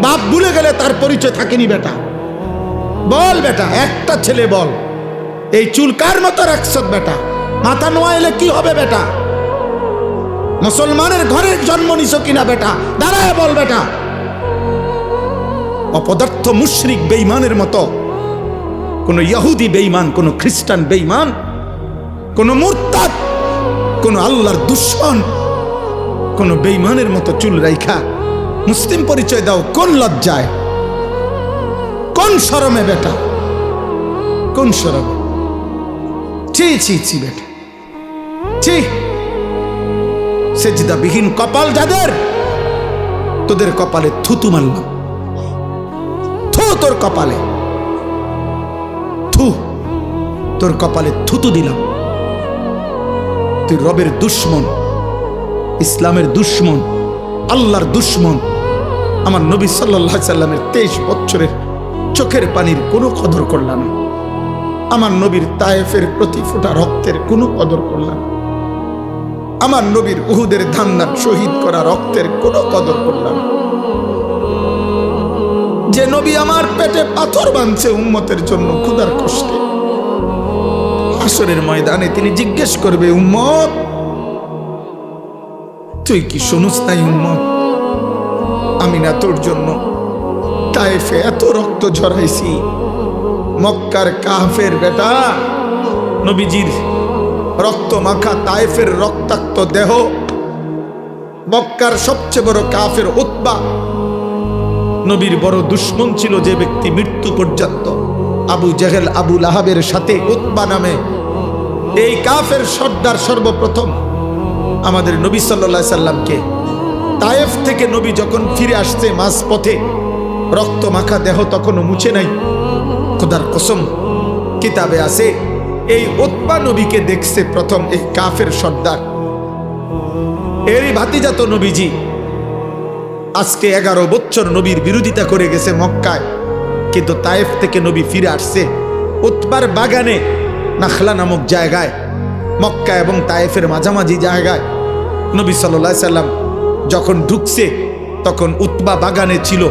বাপ ভুলে গেলে তার পরিচয় থাকেনি বেটা। বল বেটা, একটা ছেলে বল, এই চুল কার মতো রাখছ বেটা? মাথা নোয়াইলে কি হবে বেটা? মুসলমানের ঘরে জন্ম নিছ কিনা বেটা, দাঁড়ায় বল বেটা। অপদার্থ মুশরিক বেঈমানের মতো, কোন ইহুদি বেঈমান, কোন খ্রিস্টান বেঈমান, কোন মুরতাদ, কোন আল্লাহর দুশমন, কোন বেঈমানের মতো চুল রাইখা মুসলিম পরিচয় দাও কোন লজ্জায়, কোন শরমে বেটা, কোন শরমে? ছি ছি ছি বেটা, ছি। সেজদাবিহীন কপাল যাদের, তোদের কপালে থুতু মারলাম, থু তোর কপালে, থু তোর কপালে থুতু দিলাম। তুই রবের দুশমন, ইসলামের দুশমন, আল্লাহর দুশমন। আমার নবী সাল্লাল্লাহু আলাইহি সাল্লামের 23 বছরের চোখের পানির কোনো কদর করলা না। আমার নবীর তায়েফের প্রতি ফোঁটা রক্তের কোনো কদর করলা না। আমার নবীর উহুদের ধান্নার শহীদ করা রক্তের কোনো কদর করলা না। যে নবী আমার পেটে পাথর বাঁধছে উম্মতের জন্য ক্ষুধার কষ্টে, হাসরের ময়দানে তিনি জিজ্ঞেস করবে, উম্মত তুই কি শুনুস নাই? উম্মত আমি না তোর জন্য তায়েফে এত রক্ত ঝরাইছি। মক্কার কাফের বেটা, নবীজির রক্ত মাখা তায়েফের রক্তাক্ত দেহ, মক্কার সবচেয়ে বড় কাফের উতবা, নবীর বড় দুশমন ছিল যে ব্যক্তি মৃত্যু পর্যন্ত আবু জেহেল আবু লাহাবের সাথে উতবা নামে এই কাফের সর্দার সর্বপ্রথম আমাদের নবী সাল্লাল্লাহু আলাইহি সাল্লামকে তায়েফ থেকে নবী যখন ফিরে আসছে মাঝপথে রক্ত মাখা দেহ তখনও মুছে নাই। খোদার কসম কিতাবে আছে এই উতবা নবীকে দেখছে প্রথম এই কাফের সর্দার। এরই ভাতিজাত নবীজি আজকে 11 বছর নবীর বিরোধিতা করে গেছে মক্কায়, কিন্তু তায়েফ থেকে নবী ফিরে আসছে উতবার বাগানে নাখলা নামক জায়গায়, মক্কা এবং তায়েফের মাঝামাঝি জায়গায়। নবী সাল্লাল্লাহু আলাইহি সাল্লাম যখন ঢুকছে তখন উতবা বাগানে ছিল।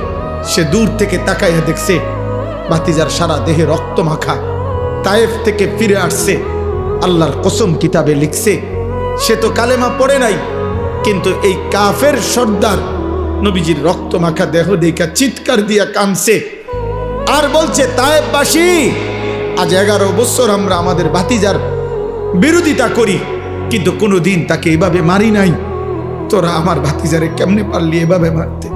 সে দূর থেকে তাকাইয়া দেখছে ভাতিজার সারা দেহে রক্ত মাখা, তায়েফ থেকে ফিরে আসছে। আল্লাহর কসম কিতাবে লিখছে সে তো কালেমা পড়ে নাই, কিন্তু এই কাফের সর্দার নবীজির রক্ত মাখা দেহ দেখা চিৎকার দিয়া কাঁদছে আর বলছে, তায়েফবাসী আজ 11 বছর আমরা আমাদের ভাতিজার বিরোধিতা করি, কিন্তু কোনোদিন তাকে এভাবে মারি নাই। তোরা আমার ভাতিজারে কেমনে পারলি এভাবে মারতে?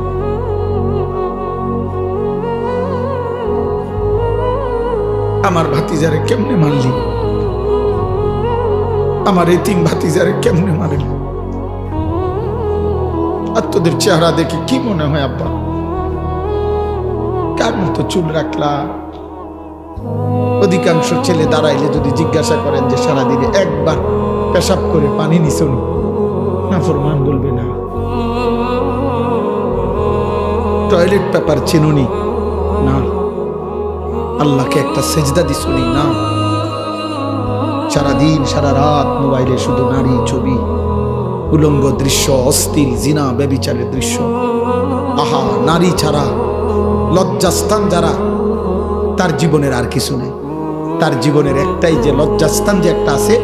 আমার ভাতিজারে কেমনে মারলি? আমার এতিম ভাতিজারে কেমনে মারলি? আর তোদের চেহারা দেখে কি মনে হয় আব্বা? কার মতো চুল রাখলা? অধিকাংশ ছেলে দাঁড়াইলে যদি জিজ্ঞাসা করেন যে সারাদিনে একবার পেশাব করে পানি নিছনি, না ফরমান বলবে না। টয়লেট পেপার চিনুনি না, আল্লাহকে একটা সেজদা দিছনি না। সারাদিন সারা রাত মোবাইলে শুধু নারী ছবি, উলঙ্গ দৃশ্য, অশ্লীল জিনা ব্যভিচারের দৃশ্য। আহা, নারী ছাড়া লজ্জাস্থান যারা, তার জীবনের আর কিছু নেই। তার জীবনের একটাই যে লজ্জাস্থান যে একটা আছে,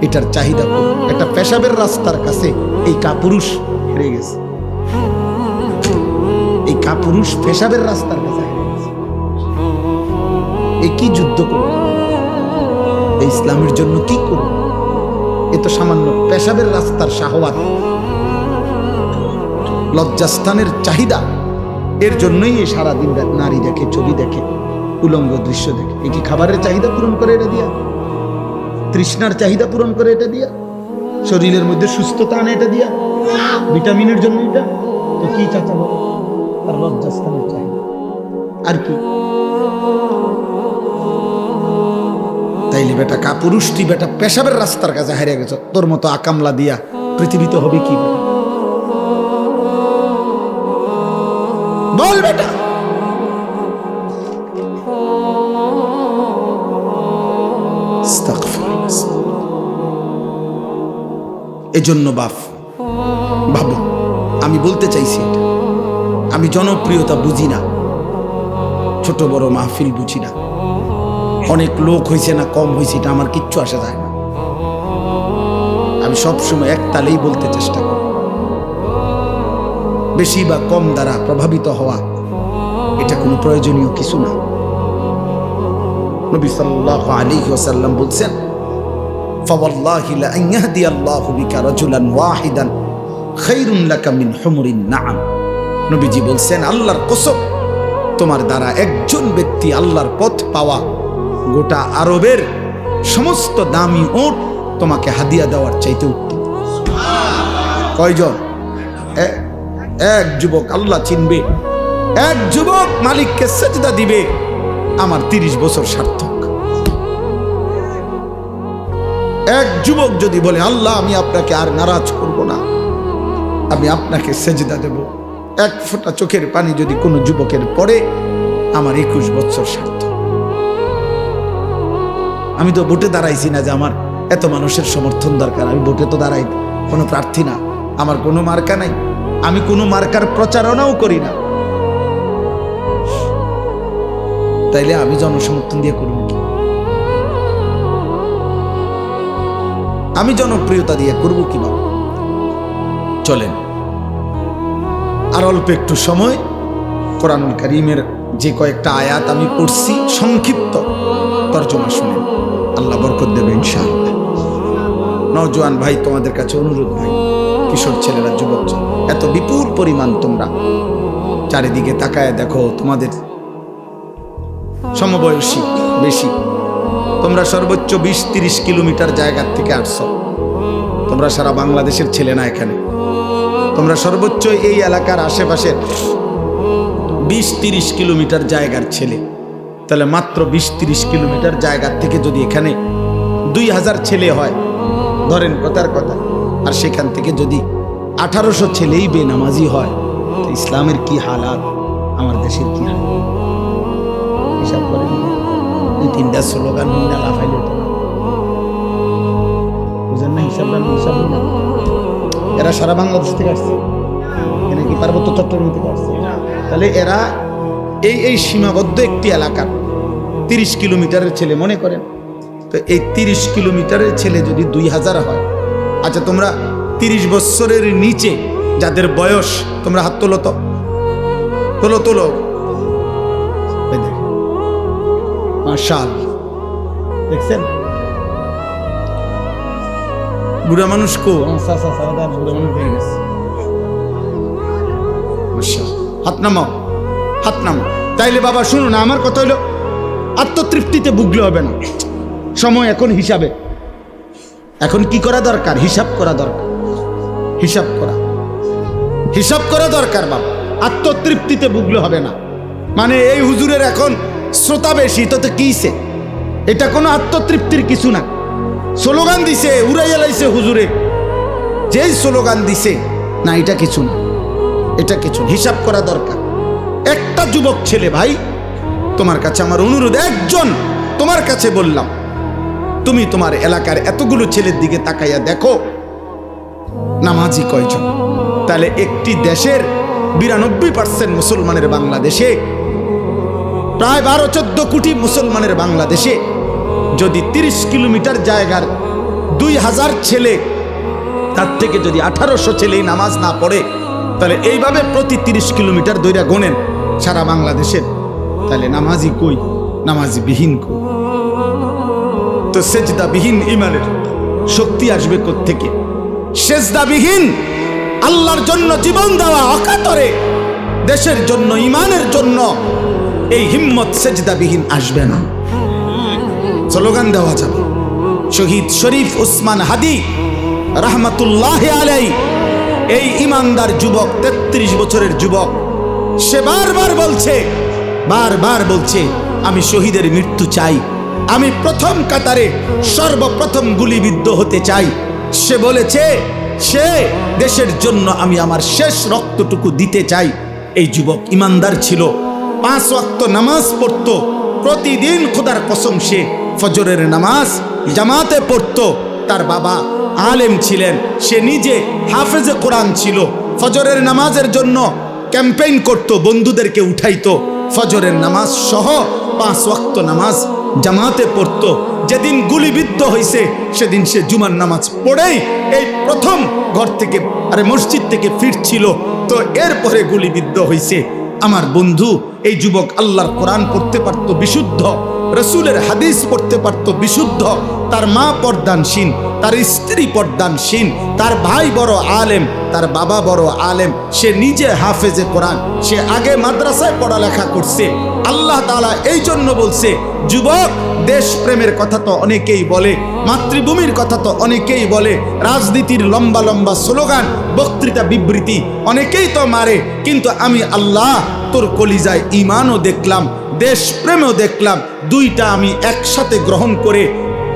এটার চাহিদা পূরণ। একটা পেশাবের রাস্তার কাছে এই কাপুরুষ হেরে গেছে। এই কাপুরুষ পেশাবের রাস্তার কাছে হেরে গেছে। এ কি যুদ্ধ করবে? এই ইসলামের জন্য কি করবে? এ তো সামান্য পেশাবের রাস্তার শাহওয়াত, লজ্জাস্থানের চাহিদা। এর জন্যই এই সারাদিন নারী দেখে, ছবি দেখে, উলঙ্গ দৃশ্য দেখে। এ কি খাবারের চাহিদা পূরণ করে এটা দিয়া? তৃষ্ণার চাহিদা পূরণ করে এটা দিয়া? শরীরের মধ্যে সুস্থতা আনে এটা দিয়া? ভিটামিনের জন্য এটা? তো কি চাচা বলো? আর লজ্জাস্থানের চাহিদা আর কি? তাইলে বেটা কাপুরুষ, তুই বেটা পেশাবের রাস্তার কাছে হারিয়ে গেছ। তোর মতো আকামলা দিয়া পৃথিবীতে হবে কি বেটা? বল বেটা। এজন্য ভাবো, আমি বলতে চাইছি এটা, আমি জনপ্রিয়তা বুঝি না, ছোট বড় মাহফিল বুঝি না, অনেক লোক হয়েছে না কম হয়েছে এটা আমার কিচ্ছু আসা যায় না। আমি সবসময় এক তালেই বলতে চেষ্টা করি, বেশি বা কম দ্বারা প্রভাবিত হওয়া এটা কোনো প্রয়োজনীয় কিছু না। নবী সাল্লাল্লাহু আলাইহি ওয়াসাল্লাম বলছেন, ফাওয়াল্লাহি লা আন ইয়াহদিয়াল্লাহু বিকা রাজুলান ওয়াহিদান খায়রুন লাকা মিন হুমুরিন নাআম। নবীজি বলছেন, আল্লাহর কসম, তোমার দ্বারা একজন ব্যক্তি আল্লাহর পথ পাওয়া গোটা আরবের সমস্ত দামি উট তোমাকে হাদিয়া দেওয়ার চাইতে উত্তম। কয়জন? এক যুবক আল্লাহ চিনবে, এক যুবক মালিককে সেজদা দিবে, আমার 30 বছর সার্থক। এক যুবক যদি বলে, আল্লাহ আমি আপনাকে আর নারাজ করব না, আমি আপনাকে সেজদা দেব, এক ফোঁটা চোখের পানি যদি কোনো যুবকের পড়ে, আমার 21 বছর সার্থক। আমি তো ভোটে দাঁড়াইছি না যে আমার এত মানুষের সমর্থন দরকার, আমি ভোটে তো দাঁড়াই কোনো প্রার্থী না, আমার কোনো মার্কা নাই, আমি কোনো মার্কার প্রচারণাও করি না, তাইলে আমি জনসমর্থন দিয়ে করব কি? আমি জনপ্রিয়তা দিয়ে করব কি? বাবা চলেন আর অল্প একটু সময় কোরআনুল কারীমের যে কয়েকটা আয়াত আমি পড়ছি সংক্ষিপ্ত তর্জমা শুনেন, আল্লাহ বরকত দেবে ইনশাআল্লাহ। নওজোয়ান ভাই, তোমাদের কাছে অনুরোধ ভাই, কিশোর ছেলেরা, যুবক, এত বিপুল পরিমাণ তোমরা চারিদিকে তাকায় দেখো, তোমাদের সমবয়সী বেশি, তোমরা সর্বোচ্চ 20-30 কিলোমিটার জায়গার থেকে আসছো, তোমরা সারা বাংলাদেশের ছেলে না, এখানে তোমরা সর্বোচ্চ এই এলাকার আশেপাশের 20-30 কিলোমিটার জায়গার ছেলে, তাহলে মাত্র 20-30 কিলোমিটার জায়গার থেকে যদি এখানে 2000 ছেলে হয়, ধরেন কথার কথা, আর সেখান থেকে যদি 1800 ছেলেই বেনামাজি হয়, তো ইসলামের কি হালাত, আমার দেশের কি হালাত হিসাব করেন। এই 3টা স্লোগান না লাফাইলে তো বুঝেন না, হিসাব না। এরা সারা বাংলাদেশ থেকে আসছে, এখানে কি পার্বত্য চট্টগ্রাম থেকে আসছে, তাহলে এরা এই সীমাবদ্ধ একটি এলাকার 30 কিলোমিটারের ছেলে মনে করেন, তো এই 30 কিলোমিটারের ছেলে যদি 2000 হয়, আচ্ছা তোমরা 30 বছরের নিচে যাদের বয়স, তোমরা হাত তোলো তো, তোলো মাশাআল্লাহ, দেখছেন বুড়া মানুষ কো, বুড়া মানুষ হয়ে গেছে, হাত নামাও, হাত নামাও। তাইলে বাবা শুনো না, আমার কথা হইলো আত্মতৃপ্তিতে ভুগলে হবে না, সময় এখন হিসাবে, এখন কি করা দরকার? হিসাব করা দরকার, হিসাব করা দরকার বাবা, আত্মতৃপ্তিতে ভুগলে হবে না। মানে এই হুজুরের এখন শ্রোতা বেশি, তো কিছে, এটা কোনো আত্মতৃপ্তির কিছু না। স্লোগান দিছে, উড়াইয়া লাইছে হুজুরে, যেই স্লোগান দিছে না, এটা কিছু না, এটা কিছু। হিসাব করা দরকার। একটা যুবক ছেলে ভাই, তোমার কাছে আমার অনুরোধ, একজন তোমার কাছে বললাম, তুমি তোমার এলাকার এতগুলো ছেলের দিকে তাকাইয়া দেখো নামাজি কয়জন। তাহলে একটি দেশের 92% মুসলমানের বাংলাদেশে, প্রায় 12-14 কোটি মুসলমানের বাংলাদেশে যদি 30 কিলোমিটার জায়গার 2000 ছেলে, তার থেকে যদি 1800 ছেলে নামাজ না পড়ে, তাহলে এইভাবে প্রতি 30 কিলোমিটার দৈরা গোনেন সারা বাংলাদেশের, তাহলে নামাজি কই? নামাজি বিহীন কই? তো সেজদা বিহীন ইমানের শক্তি আসবে কোত্থেকে? সেজদা বিহীন আল্লাহর জন্য জীবন দেওয়া অকাতরে দেশের জন্য, ইমানের জন্য এই হিম্মত সেজদা বিহীন আসবে না। স্লোগান দেওয়া যাবে, শহীদ শরীফ উসমান হাদি রাহমাতুল্লাহি আলাইহি, এই ইমানদার যুবক, 33 বছরের যুবক, সে বারবার বলছে আমি শহীদের মৃত্যু চাই, আমি প্রথম কাতারে সর্বপ্রথম গুলিবিদ্ধ হতে চাই। সে বলেছে সে দেশের জন্য আমি আমার শেষ রক্তটুকু দিতে চাই। এই যুবক ইমানদার ছিল, 5 ওয়াক্ত নামাজ পড়তো প্রতিদিন, খোদার কসম সে ফজরের নামাজ জামাতে পড়তো। তার বাবা আলেম ছিলেন, সে নিজে হাফেজে কোরআন ছিল, ফজরের নামাজের জন্য ক্যাম্পেইন করত, বন্ধুদেরকে উঠাইতো, ফজরের নামাজ সহ 5 ওয়াক্ত নামাজ জামাতে পড়তো, যেদিন গুলিবিদ্ধ হয়েছে সেদিন সে জুমার নামাজ পড়েই এই প্রথম ঘর থেকে মসজিদ থেকে ফিরছিল, তো এরপরে গুলিবিদ্ধ হয়েছে। আমার বন্ধু এই যুবক আল্লাহর কোরআন পড়তে পারতো বিশুদ্ধ, রসুলের হাদিস পড়তে পারতো বিশুদ্ধ, তার মা পর্দানশীন, তার স্ত্রী পর্দানশীন, তার ভাই বড় আলেম, তার বাবা বড় আলেম, সে নিজে হাফেজে কোরআন, সে আগে মাদ্রাসায় পড়ালেখা করছে। আল্লাহ তাআলা এই জন্য বলছে, যুবক দেশ প্রেমের কথা তো অনেকেই বলে, মাতৃভূমির কথা তো অনেকেই বলে, রাজনীতির লম্বা লম্বা স্লোগান, বক্তৃতা বিবৃতি অনেকেই তো মারে, কিন্তু আমি আল্লাহ তোর কলিজায় ঈমানও দেখলাম, দেশ প্রেমও দেখলাম, দুইটা আমি একসাথে গ্রহণ করে।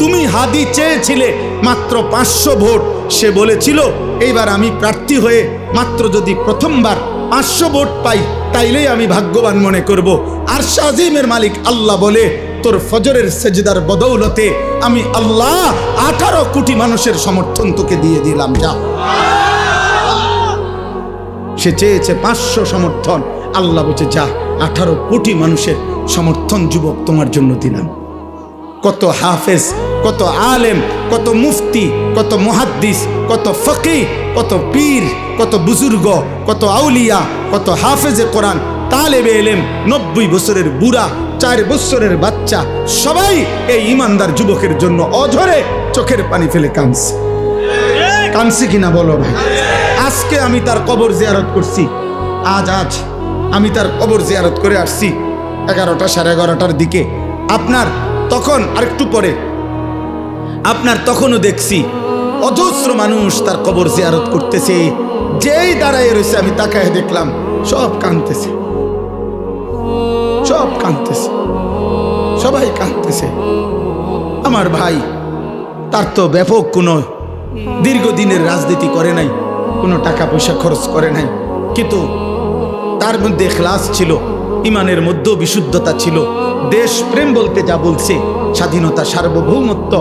তুমি হাদি চেয়েছিলে মাত্র 500 ভোট, সে বলেছিল এইবার আমি প্রার্থী হয়ে মাত্র যদি প্রথমবার 500 ভোট পাই তাইলেই আমি ভাগ্যবান মনে করব। আর শাজিমের মালিক আল্লাহ বলে, তোর ফজরের সেজদার বদৌলতে আমি আল্লাহ 18 কোটি মানুষের সমর্থন তোকে দিয়ে দিলাম, যা। সে চেয়েছে 500 সমর্থন, আল্লাহ বলছে যা 18 কোটি মানুষের সমর্থন যুবক তোমার জন্য দিলাম। কত হাফেজ, কত আলেম, কত মুফতি, কত মুহাদ্দিস, কত ফকিহ, কত পীর, কত বুজুর্গ, কত আউলিয়া, কত হাফেজে কোরআন, তালেবে ইলম, 90 বছরের বুড়া, 4 বছরের বাচ্চা, সবাই এই ইমানদার যুবকের জন্য অঝরে চোখের পানি ফেলে কাঁদছে। কাঁদছে কিনা বলো ভাই? আজকে আমি তার কবর জিয়ারত করছি, আজ আমি তার কবর জিয়ারত করে আসছি 11টা 11:30টার দিকে। আপনার তখন আরেকটু পরে আপনার তখনও দেখছি অজস্র মানুষ তার কবর জিয়ারত করতেছে। যেই দাঁড়ায় রয়েছে আমি তাকায় দেখলাম সব কাঁদতেছে, সব কাঁদতেছে, সবাই কাঁদতেছে। আমার ভাই তার তো ব্যাপক কোনো দীর্ঘদিনের রাজনীতি করে নাই, কোনো টাকা পয়সা খরচ করে নাই, কিন্তু তার মধ্যে ইখলাস ছিল, ইমানের মধ্যেও বিশুদ্ধতা ছিল। দেশ প্রেম বলতে যা বলছে, স্বাধীনতা, সার্বভৌমত্ব,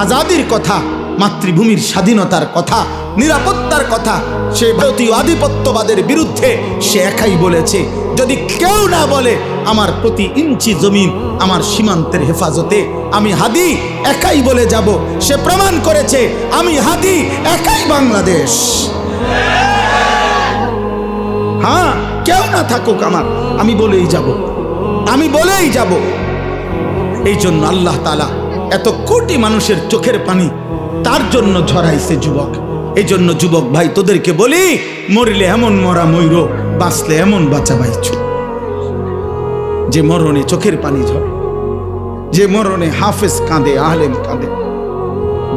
আজাদির কথা, মাতৃভূমির স্বাধীনতার কথা, নিরাপত্তার কথা, সে ভারতীয় আধিপত্যবাদের বিরুদ্ধে সে একাই বলেছে। যদি কেউ না বলে আমার প্রতি ইঞ্চি জমিন আমার সীমান্তের হেফাজতে, আমি হাদি একাই বলে যাব। সে প্রমাণ করেছে আমি হাদি একাই বাংলাদেশ। হ্যাঁ, কেউ না থাকুক আমার, আমি বলেই যাব, আমি বলেই যাব। এই জন্য আল্লাহ তাআলা এত কোটি মানুষের চোখের পানি তার জন্য ঝরাইছে যুবক। এই জন্য যুবক ভাই তোদেরকে বলি, মরিলে এমন মরা ময়ূর, বাঁচলে এমন বাঁচা বাইছু। যে মরণে চোখের পানি ঝরে, যে মরণে হাফেজ কাঁদে, আলেম কাঁদে,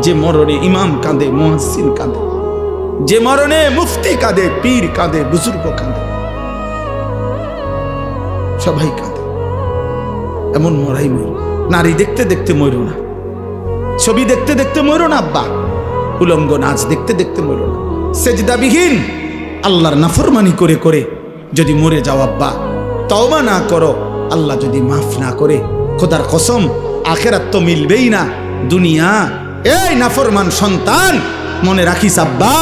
যে মরণে ইমাম কাঁদে, মুয়াজ্জিন কাঁদে, যে মরণে মুফতি কাঁদে, পীর কাঁদে, বুজুর্গ কাঁদে, সবাই কাঁদে। এমন মরাই ময়ূর। নারী দেখতে দেখতে ময়ূর না, ছবি দেখতে দেখতে ময়ূর না, আব্বা উলঙ্গ নাচ দেখতে দেখতে ময়ূর না, সেজদাবিহীন আল্লাহর নাফরমানি করে করে যদি মরে যাও আব্বা, তওবা না করো, আল্লাহ যদি মাফ না করে, খোদার কসম আখেরাত তো মিলবেই না। দুনিয়া, এই নাফরমান সন্তান মনে রাখিস আব্বা,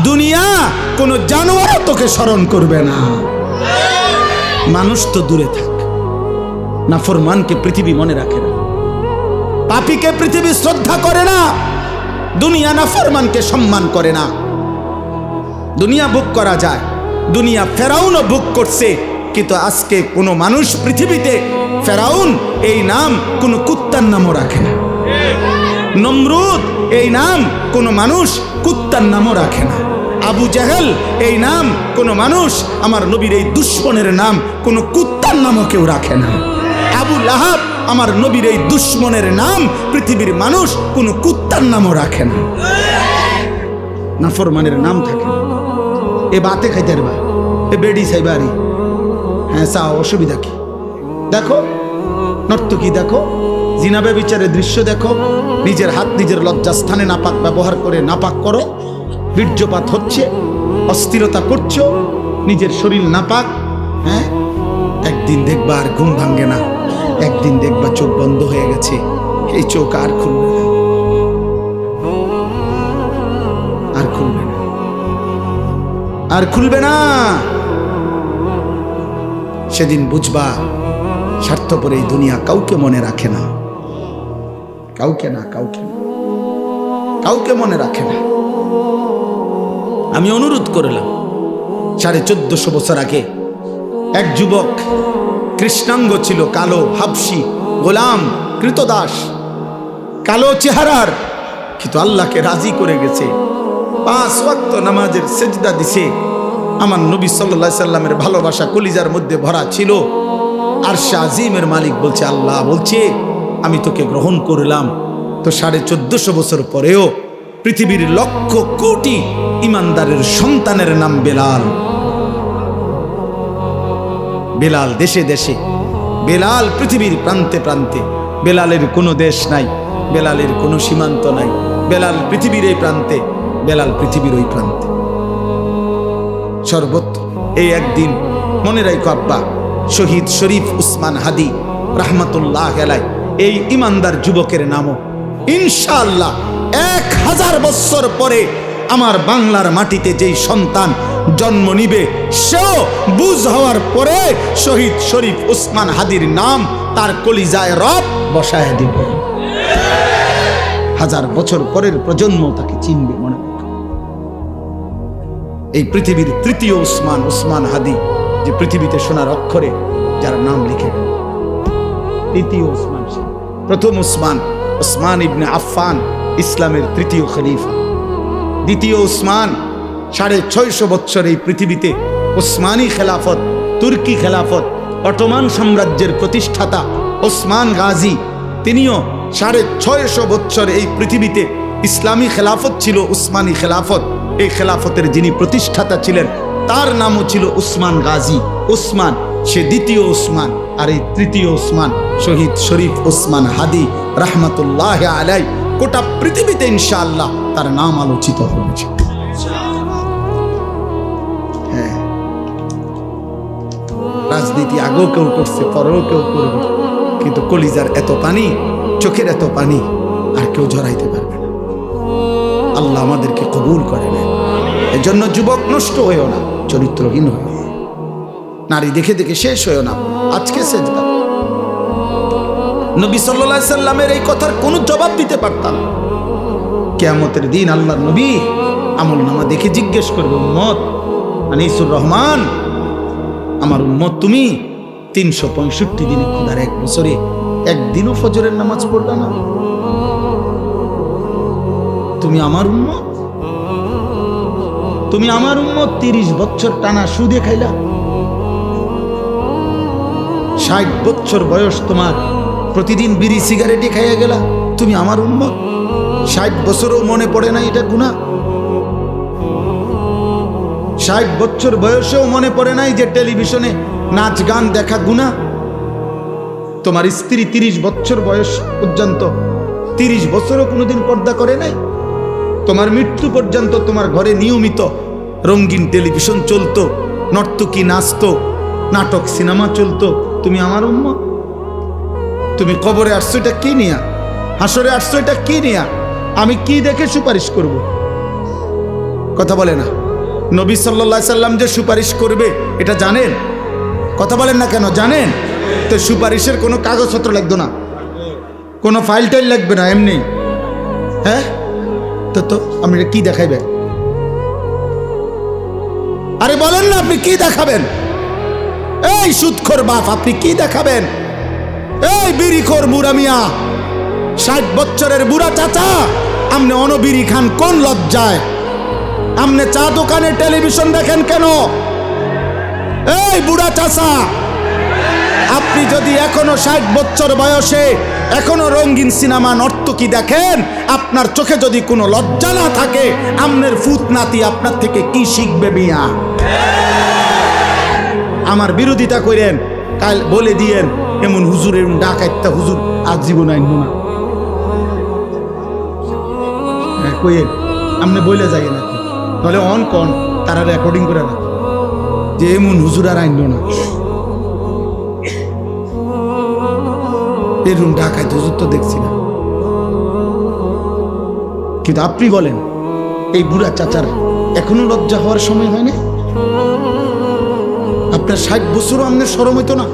দুনিয়া কোন জানোয়ার তোকে স্মরণ করবে না। মানুষ তো দূরে থাক, নাফরমানকে পৃথিবী মনে রাখে না, পাপীকে পৃথিবী শ্রদ্ধা করে না, দুনিয়া নাফরমানকে সম্মান করে না। দুনিয়া ভোগ করা যায়, দুনিয়া ফেরাউনও ভোগ করছে, কিন্তু আজকে কোনো মানুষ পৃথিবীতে ফেরাউন এই নাম কোনো কুত্তার নামও রাখে না, নমরুদ এই নাম কোনো মানুষ কুত্তার নামও রাখে না, আবু জাহেল এই নাম কোনো মানুষ, আমার নবীর এই দুশ্মনের নাম কোনো কুত্তার নামও কেউ রাখে না। আবু লাহাব আমার নবীর এই দুশ্মনের নাম পৃথিবীর মানুষ কোনো কুত্তার নামও রাখে না। নাফরমানের নাম থাকে না। এ বাতে খাইতে পারবা, এ বেডি সাইবারি, হ্যাঁ চা, অসুবিধা কি? দেখো নর্তকী, দেখো জিনাবে বিচারের দৃশ্য দেখো, নিজের হাত নিজের লজ্জাস্থানে নাপাক ব্যবহার করে নাপাক করো, বীর্যপাত হচ্ছে, অস্থিরতা করছো, নিজের শরীর নাপাক। হ্যাঁ, একদিন দেখবা আর ঘুম ভাঙ্গে না, একদিন দেখবা চোখ বন্ধ হয়ে গেছে, এই চোখ আর খুলবে না, আর খুলবে না, আর খুলবে না। সেদিন বুঝবা স্বার্থপর এই দুনিয়া কাউকে মনে রাখে না। কাউকে না, কাউকে মনে রাখে না। আমি অনুরোধ করলাম 1450 বছর আগে এক যুবক কৃষ্ণাঙ্গ ছিল, কালো, হাবশি, গোলাম, কৃতদাস, কালো চেহারার, কিন্তু আল্লাহকে রাজি করে গেছে। 5 ওয়াক্ত নামাজের সেজদা দিছে। আমার নবী সাল্লাল্লাহু আলাইহি সাল্লামের ভালোবাসা কলিজার মধ্যে ভরা ছিল। আরশে আজিমের মালিক বলছে, আল্লাহ বলছে আমি তোকে গ্রহণ করলাম। তো 1450 বছর পরেও পৃথিবীর লক্ষ কোটি ইমানদারের সন্তানের নাম বেলাল। বেলাল দেশে দেশে, বেলাল পৃথিবীর প্রান্তে প্রান্তে। বেলালের কোনো দেশ নাই, বেলালের কোনো সীমান্ত নাই। বেলাল পৃথিবীর এই প্রান্তে, বেলাল পৃথিবীর ওই প্রান্তে, সর্বত্র। এই একদিন মনে রাখো আব্বা, শহীদ শরীফ উসমান হাদি রাহমাতুল্লাহ আলাইহি, এই ইমানদার যুবকের নামও ইনশাআল্লাহ 1000 বছর পরে আমার বাংলার মাটিতে যেই সন্তান জন্ম নিবে, সেও বুঝ হওয়ার পরে শহীদ শরীফ উসমান হাদির নাম তার কলিজায় রব বসায় দিবে। 1000 বছর পরের প্রজন্ম তাকে চিনবে। মনে রাখো, এই পৃথিবীর তৃতীয় উসমান, উসমান হাদি, যে পৃথিবীতে সোনার অক্ষরে যার নাম লিখে গেল। তৃতীয় উসমান, প্রথম উসমান, উসমান ইবনে আফফান, ইসলামের তৃতীয় খলিফা। দ্বিতীয় উসমান, 650 বছর এই পৃথিবীতে উসমানী খেলাফত, তুর্কি খেলাফত, অটোমান সাম্রাজ্যের প্রতিষ্ঠাতা ওসমান গাজী, তিনিও 650 বছর এই পৃথিবীতে ইসলামী খেলাফত ছিল, উসমানী খেলাফত। এই খেলাফতের যিনি প্রতিষ্ঠাতা ছিলেন তার নামও ছিল উসমান গাজী। উসমান সে দ্বিতীয় উসমান, আর এই তৃতীয় উসমান শহীদ শরীফ উসমান হাদি রাহমাতুল্লাহ আলাইহি। গোটা পৃথিবীতে ইনশাআল্লাহ তার নাম আলোচিত হয়েছে। হ্যাঁ, রাজনীতি আগেও কেউ করছে, পরেও কেউ করবে, কিন্তু কলিজার এত পানি, চোখের এত পানি আর কেউ ঝরাইতে পারবে না। আল্লাহ আমাদেরকে কবুল করে নেন। এজন্য যুবক নষ্ট হয়েও না, চরিত্রহীন হয়ে, নারী দেখে দেখে শেষ হয়েও না। আজকে সেজদা নবী সাল্লাল্লাহু আলাইহি সাল্লামের এই কথার কোনো জবাব দিতে পারতাম। কিয়ামতের দিন আল্লাহর নবী আমলনামা দেখে জিজ্ঞেস করবে, উম্মত আনিসুর রহমান, আমার উম্মত তুমি 365 দিনে খোদার এক বছরে একদিনও ফজরের নামাজ পড়লা না? তুমি আমার উম্মত, তুমি আমার উম্মত 30 বছর টানা সুদে খাইলা। 60 বছর বয়স তোমার, প্রতিদিন বিড়ি সিগারেটে খাইয়া গেলা। তুমি আমার উম্মত, 60 বছরও মনে পড়ে না এটা গুনাহ? 60 বছর বয়সেও মনে পড়ে নাই যে টেলিভিশনে নাচ গান দেখা গুনাহ? তোমার স্ত্রী 30 বছর বয়স পর্যন্ত, 30 বছরও কোনোদিন পর্দা করে নাই? তোমার মৃত্যু পর্যন্ত তোমার ঘরে নিয়মিত রঙিন টেলিভিশন চলতো, নর্তকী নাচতো, নাটক সিনেমা চলতো। তুমি আমার উম্মত। তুমি কবরে আসছো এটা কি নিয়া? হাসরে আসছো এটা কি নিয়া? আমি কি দেখে সুপারিশ করব? কথা বলে না। নবী সাল্লাল্লাহু আলাইহি সাল্লাম যে সুপারিশ করবে এটা জানেন? কথা বলেন না কেন? জানেন তো। সুপারিশের কোনো কাগজপত্র লাগতো না, কোনো ফাইল টাইল লাগবে না, এমনি। হ্যাঁ, তো আপনি কি দেখাইবেন? আরে বলেন না, আপনি কি দেখাবেন? এই সুদখোর বাপ, আপনি কি দেখাবেন? এই বিড়িখোর বুড়া মিয়া, 60 বছরের বুড়া চাচা, আপনি অনবিড়ি খান কোন লজ্জায়? আপনি চা দোকানে টেলিভিশন দেখেন কেন? এই বুড়া চাচা, আপনি যদি এখনো 60 বছর বয়সে এখনো রঙিন সিনেমা নর্তকী দেখেন, আপনার চোখে যদি কোনো লজ্জা না থাকে, আমনের ফুত নাতি আপনার থেকে কি শিখবে মিয়া? আমার বিরোধিতা করেন, কাল বলে দিয়েন এমন হুজুরের ডাকাইতা হুজুর আজ জীবন আইন না। কইেন আপনি বলে যাই না, তাহলে অন কন তারা রেকর্ডিং করে রাখ যে এমন হুজুর আর আইন না। এরকম ঢাকায় হুজুর তো দেখছি না। কিন্তু আপনি বলেন, এই বুড়া চাচার এখনো লজ্জা হওয়ার সময় হয় না? আপনার 60 বছরও আপনার শরম হইতো না?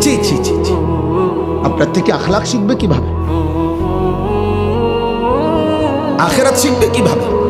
ছি ছি ছি ছি। আপনার থেকে আখলাক শিখবে কিভাবে? আখেরাত শিখবে কিভাবে?